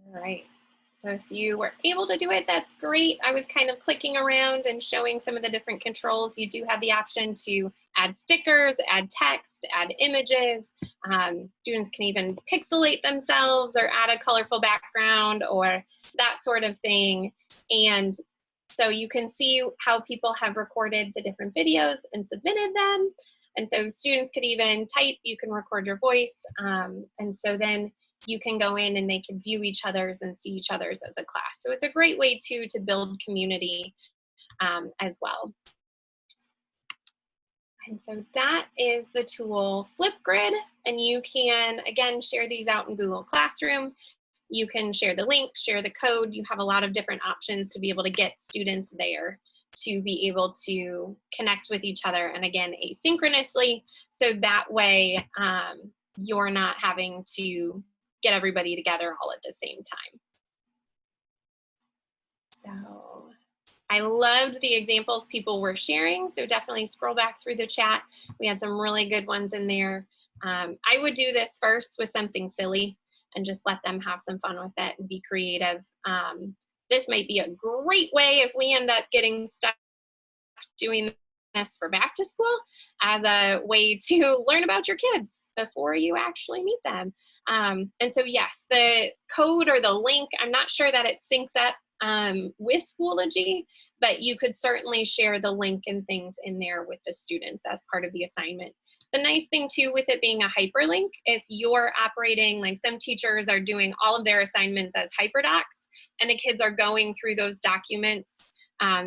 All right. So if you were able to do it, that's great. I was kind of clicking around and showing some of the different controls. You do have the option to add stickers, add text, add images. Students can even pixelate themselves or add a colorful background or that sort of thing. And so you can see how people have recorded the different videos and submitted them. And so students could even type, you can record your voice. And so then you can go in and they can view each other's and see each other's as a class. So it's a great way too to build community as well. And so that is the tool Flipgrid, and you can, again, share these out in Google Classroom. You can share the link, share the code. You have a lot of different options to be able to get students there to be able to connect with each other, and again, asynchronously, so that way you're not having to get everybody together all at the same time. So I loved the examples people were sharing, so definitely scroll back through the chat. We had some really good ones in there. I would do this first with something silly and just let them have some fun with it and be creative. This might be a great way if we end up getting stuck doing this for back to school as a way to learn about your kids before you actually meet them. And so yes, the code or the link, I'm not sure that it syncs up with Schoology, but you could certainly share the link and things in there with the students as part of the assignment. The nice thing too with it being a hyperlink, if you're operating, like some teachers are doing all of their assignments as hyperdocs and the kids are going through those documents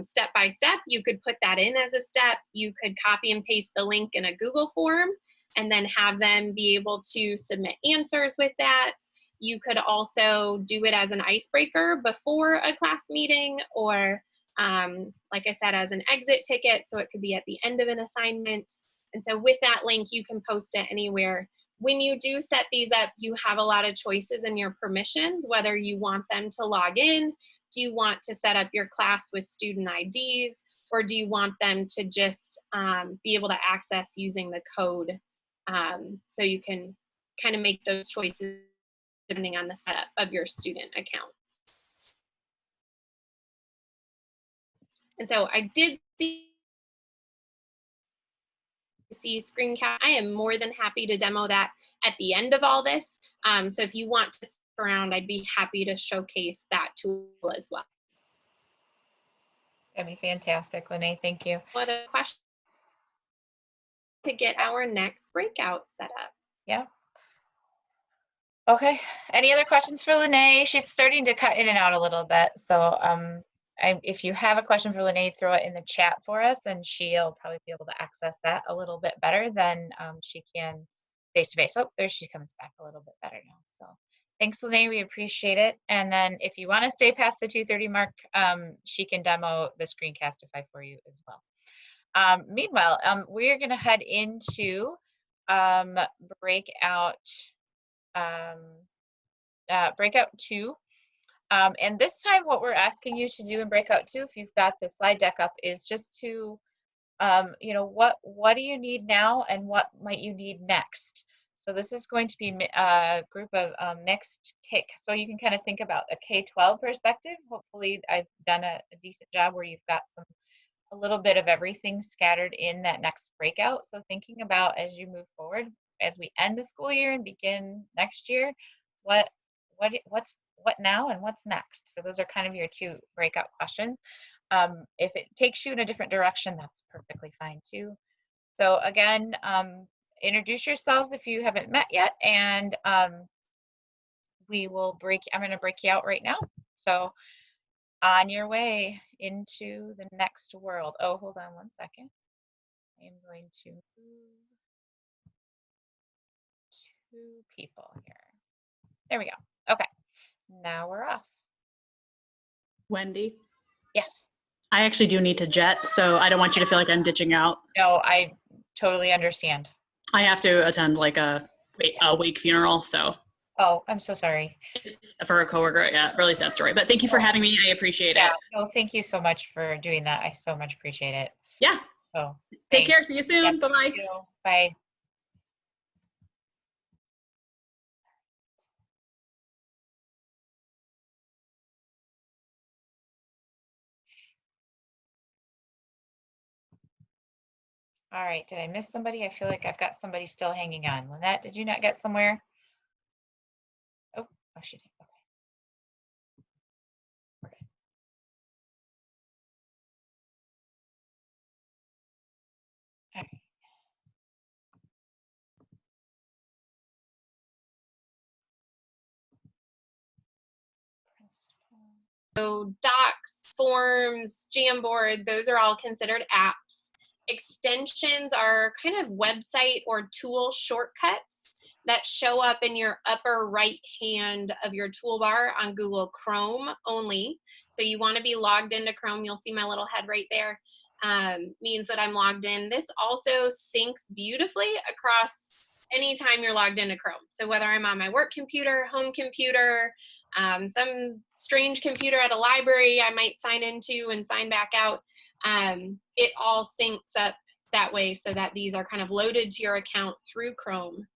step by step, you could put that in as a step. You could copy and paste the link in a Google form and then have them be able to submit answers with that. You could also do it as an icebreaker before a class meeting, or like I said, as an exit ticket, so it could be at the end of an assignment. And so with that link, you can post it anywhere. When you do set these up, you have a lot of choices in your permissions, whether you want them to log in. Do you want to set up your class with student IDs, or do you want them to just be able to access using the code? So you can kind of make those choices depending on the setup of your student account. And so I did see Screencast. I am more than happy to demo that at the end of all this. So if you want to stick around, I'd be happy to showcase that tool as well. That'd be fantastic, Lene. Thank you. Other questions to get our next breakout set up? Yeah. Okay. Any other questions for Lene? She's starting to cut in and out a little bit. So if you have a question for Lene, throw it in the chat for us, and she'll probably be able to access that a little bit better than she can face-to-face. Oh, there she comes back a little bit better now. So thanks, Lene. We appreciate it. And then if you want to stay past the 2:30 mark, she can demo the Screencastify for you as well. Meanwhile, we're going to head into breakout 2. And this time what we're asking you to do in breakout 2, if you've got the slide deck up, is just to, you know, what do you need now and what might you need next? So this is going to be a group of mixed K, so you can kind of think about a K-12 perspective. Hopefully I've done a decent job where you've got a little bit of everything scattered in that next breakout. So thinking about as you move forward, as we end the school year and begin next year, what now and what's next? So those are kind of your 2 breakout questions. If it takes you in a different direction, that's perfectly fine too. So again, introduce yourselves if you haven't met yet, and I'm going to break you out right now. So on your way into the next world. Oh, hold on one second. I am going to move 2 people here. There we go. Okay, now we're off. Wendy, Yes. I actually do need to jet, so I don't want you to feel like I'm ditching out. No, I totally understand. I have to attend like a wake funeral, so. Oh, I'm so sorry. It's for a coworker. Yeah, really sad story. But thank you for having me. I appreciate it. No, thank you so much for doing that. I so much appreciate it. Yeah. So take care. See you soon. Yep, Bye-bye. Bye. All right, did I miss somebody? I feel like I've got somebody still hanging on. Lynette, did you not get somewhere? Oh, she did. Okay. We're good. All right. So docs, forms, Jamboard, those are all considered apps. Extensions are kind of website or tool shortcuts that show up in your upper right hand of your toolbar on Google Chrome only. So you want to be logged into Chrome. You'll see my little head right there. Means that I'm logged in. This also syncs beautifully across anytime you're logged into Chrome. So whether I'm on my work computer, home computer, some strange computer at a library I might sign into and sign back out, it all syncs up that way so that these are kind of loaded to your account through Chrome.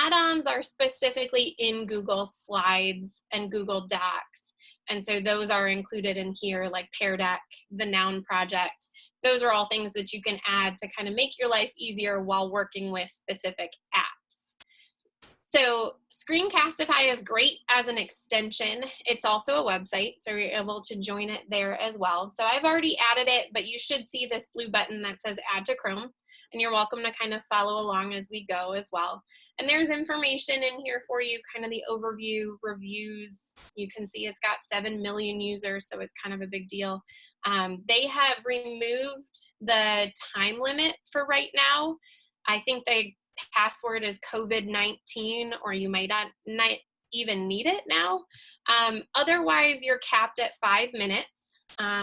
Add-ons are specifically in Google Slides and Google Docs. And so those are included in here, like Pear Deck, the Noun Project. Those are all things that you can add to kind of make your life easier while working with specific apps. So Screencastify is great as an extension. It's also a website, so you're able to join it there as well. So I've already added it, but you should see this blue button that says Add to Chrome, and you're welcome to kind of follow along as we go as well. And there's information in here for you, kind of the overview, reviews. You can see it's got 7 million users, so it's kind of a big deal. They have removed the time limit for right now. I think the password is COVID-19, or you might not even need it now. Otherwise, you're capped at 5 minutes,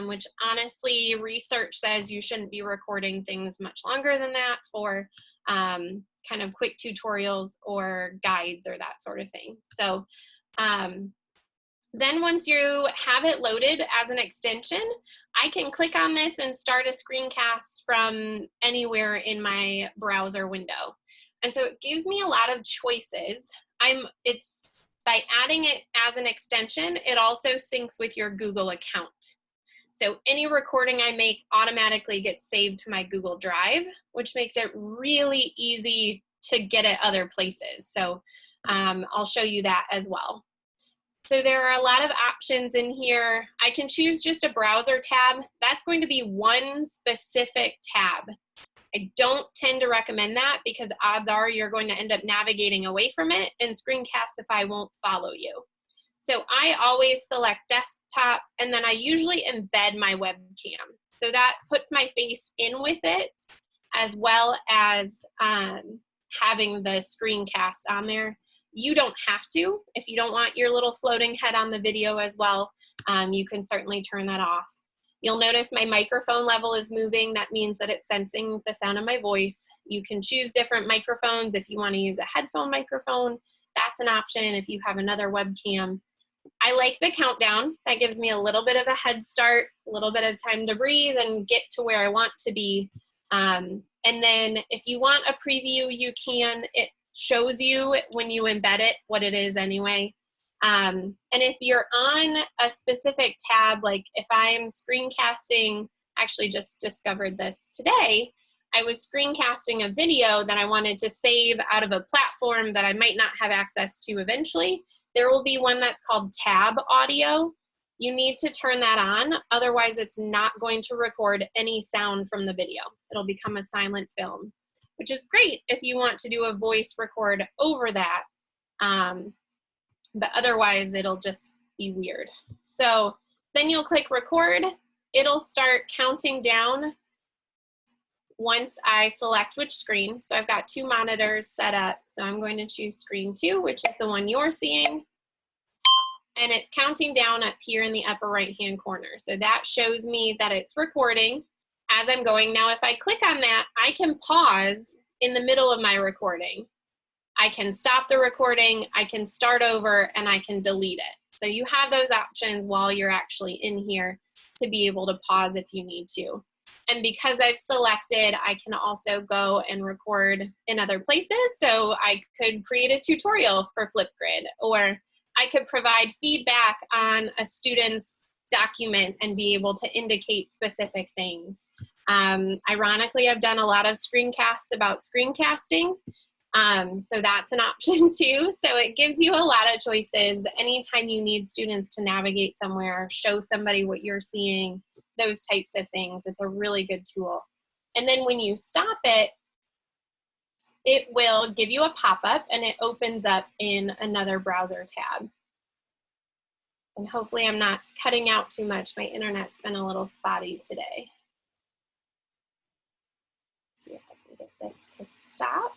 which honestly, research says you shouldn't be recording things much longer than that for kind of quick tutorials or guides or that sort of thing. So then once you have it loaded as an extension, I can click on this and start a screencast from anywhere in my browser window. And so it gives me a lot of choices. By adding it as an extension, it also syncs with your Google account. So any recording I make automatically gets saved to my Google Drive, which makes it really easy to get at other places. So I'll show you that as well. So there are a lot of options in here. I can choose just a browser tab. That's going to be one specific tab. I don't tend to recommend that because odds are you're going to end up navigating away from it and Screencastify won't follow you. So I always select desktop and then I usually embed my webcam. So that puts my face in with it as well as having the screencast on there. You don't have to. If you don't want your little floating head on the video as well, you can certainly turn that off. You'll notice my microphone level is moving. That means that it's sensing the sound of my voice. You can choose different microphones. If you want to use a headphone microphone, that's an option if you have another webcam. I like the countdown. That gives me a little bit of a head start, a little bit of time to breathe and get to where I want to be. And then if you want a preview, you can. It shows you when you embed it what it is anyway. And if you're on a specific tab, like if I'm screencasting, actually just discovered this today, I was screencasting a video that I wanted to save out of a platform that I might not have access to eventually. There will be one that's called tab audio. You need to turn that on, otherwise it's not going to record any sound from the video. It'll become a silent film, which is great if you want to do a voice record over that. But otherwise it'll just be weird. So then you'll click record. It'll start counting down once I select which screen. So I've got 2 monitors set up. So I'm going to choose screen 2, which is the one you're seeing. And it's counting down up here in the upper right-hand corner. So that shows me that it's recording as I'm going. Now, if I click on that, I can pause in the middle of my recording. I can stop the recording, I can start over, and I can delete it. So you have those options while you're actually in here to be able to pause if you need to. And because I've selected, I can also go and record in other places. So I could create a tutorial for Flipgrid, or I could provide feedback on a student's document and be able to indicate specific things. Ironically, I've done a lot of screencasts about screencasting. So that's an option too. So it gives you a lot of choices. Anytime you need students to navigate somewhere, show somebody what you're seeing, those types of things, it's a really good tool. And then when you stop it, it will give you a pop-up and it opens up in another browser tab. And hopefully I'm not cutting out too much. My internet's been a little spotty today. Let's see if I can get this to stop.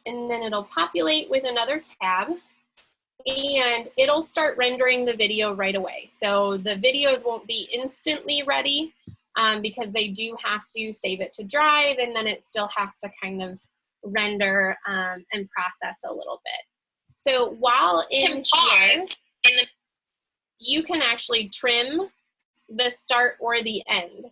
And then it'll populate with another tab and it'll start rendering the video right away. So the videos won't be instantly ready because they do have to save it to Drive and then it still has to kind of render and process a little bit. So while in here, you can actually trim the start or the end.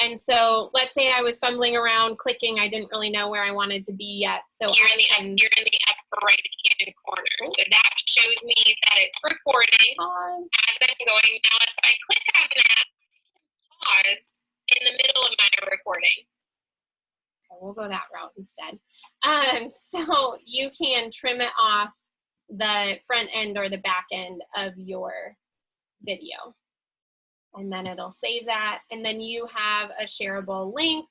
And so let's say I was fumbling around clicking, I didn't really know where I wanted to be yet. So you're in the upper right hand corner. So that shows me that it's recording as I'm going. Now if I click on that, I can pause in the middle of my recording. We'll go that route instead. So you can trim it off the front end or the back end of your video. And then it'll save that. And then you have a shareable link.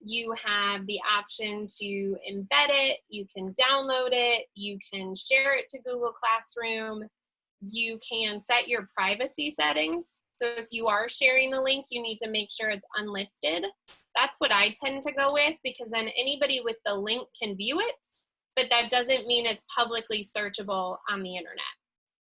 You have the option to embed it. You can download it. You can share it to Google Classroom. You can set your privacy settings. So if you are sharing the link, you need to make sure it's unlisted. That's what I tend to go with because then anybody with the link can view it, but that doesn't mean it's publicly searchable on the internet.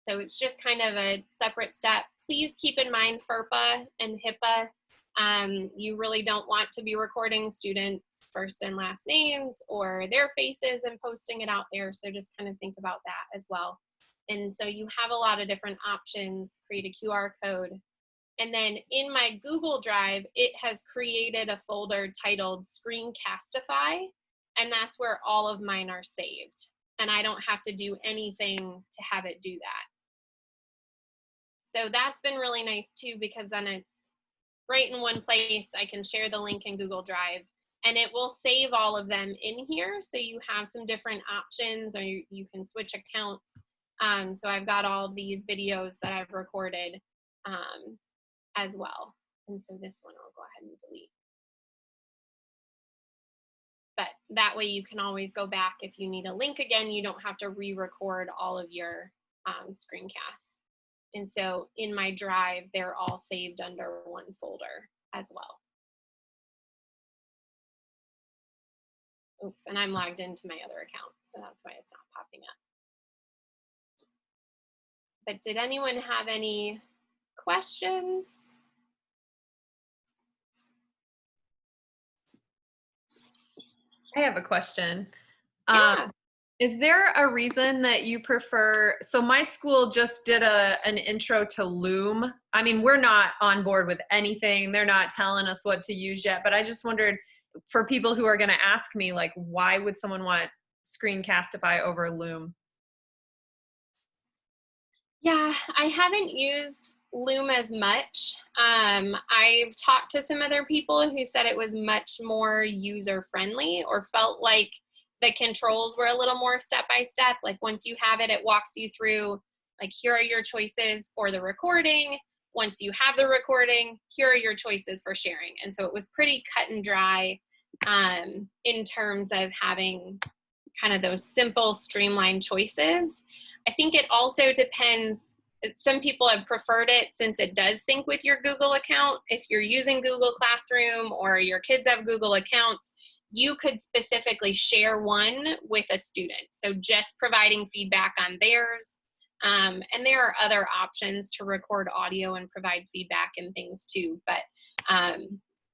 So it's just kind of a separate step. Please keep in mind FERPA and HIPAA. You really don't want to be recording students' first and last names or their faces and posting it out there. So just kind of think about that as well. And so you have a lot of different options. Create a QR code. And then in my Google Drive, it has created a folder titled Screencastify. And that's where all of mine are saved. And I don't have to do anything to have it do that. So that's been really nice too, because then it's right in one place. I can share the link in Google Drive, and it will save all of them in here. So you have some different options, or you can switch accounts. So I've got all these videos that I've recorded as well. And so this one I'll go ahead and delete. But that way you can always go back if you need a link again. You don't have to re-record all of your screencasts. And so in my drive, they're all saved under one folder as well. Oops, and I'm logged into my other account, so that's why it's not popping up. But did anyone have any questions? I have a question. Yeah. Is there a reason that you prefer, so my school just did an intro to Loom. I mean, we're not on board with anything. They're not telling us what to use yet, but I just wondered, for people who are gonna ask me, like, why would someone want Screencastify over Loom? Yeah, I haven't used Loom as much. I've talked to some other people who said it was much more user-friendly, or felt like the controls were a little more step-by-step. Like once you have it, it walks you through, like, here are your choices for the recording. Once you have the recording, here are your choices for sharing. And so it was pretty cut and dry in terms of having kind of those simple, streamlined choices. I think it also depends. Some people have preferred it since it does sync with your Google account. If you're using Google Classroom or your kids have Google accounts, you could specifically share one with a student. So just providing feedback on theirs. And there are other options to record audio and provide feedback and things too, but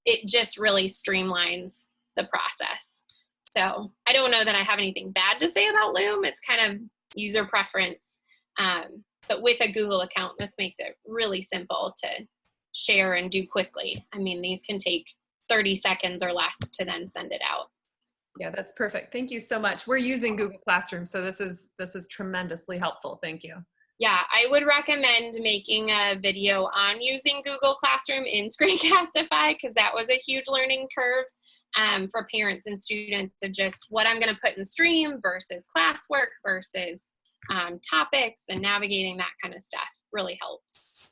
it just really streamlines the process. So I don't know that I have anything bad to say about Loom. It's kind of user preference. But with a Google account, this makes it really simple to share and do quickly. I mean, these can take 30 seconds or less to then send it out. Yeah, that's perfect. Thank you so much. We're using Google Classroom, so this is tremendously helpful. Thank you. Yeah, I would recommend making a video on using Google Classroom in Screencastify, because that was a huge learning curve for parents and students, of just what I'm going to put in stream versus classwork versus topics, and navigating that kind of stuff really helps.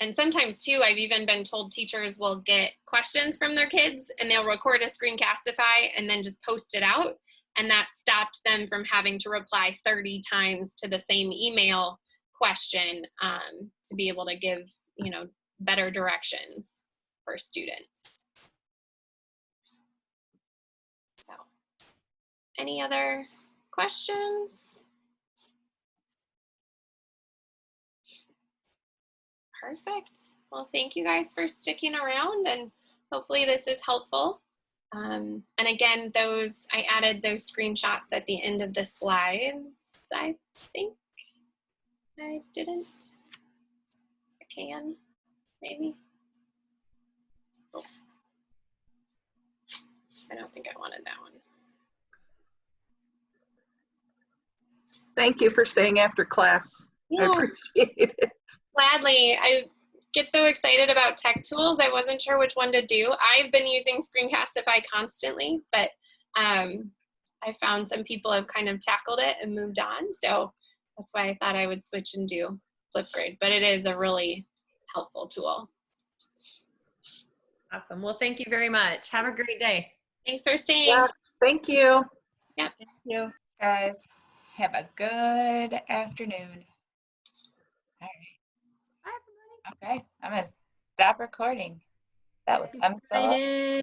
And sometimes too, I've even been told teachers will get questions from their kids and they'll record a Screencastify and then just post it out. And that stopped them from having to reply 30 times to the same email question to be able to give, you know, better directions for students. So, any other questions? Perfect. Well, thank you guys for sticking around, and hopefully this is helpful. And again, I added those screenshots at the end of the slides. I think I didn't. I can, maybe. Oh. I don't think I wanted that one. Thank you for staying after class. Yeah. I appreciate it. Gladly. I get so excited about tech tools. I wasn't sure which one to do. I've been using Screencastify constantly, but I found some people have kind of tackled it and moved on. So that's why I thought I would switch and do Flipgrid, but it is a really helpful tool. Awesome. Well, thank you very much. Have a great day. Thanks for staying. Yeah, thank you. Yep. Thank you, guys. Have a good afternoon. All right. Bye, everybody. Okay, I'm gonna stop recording. That was MSELA.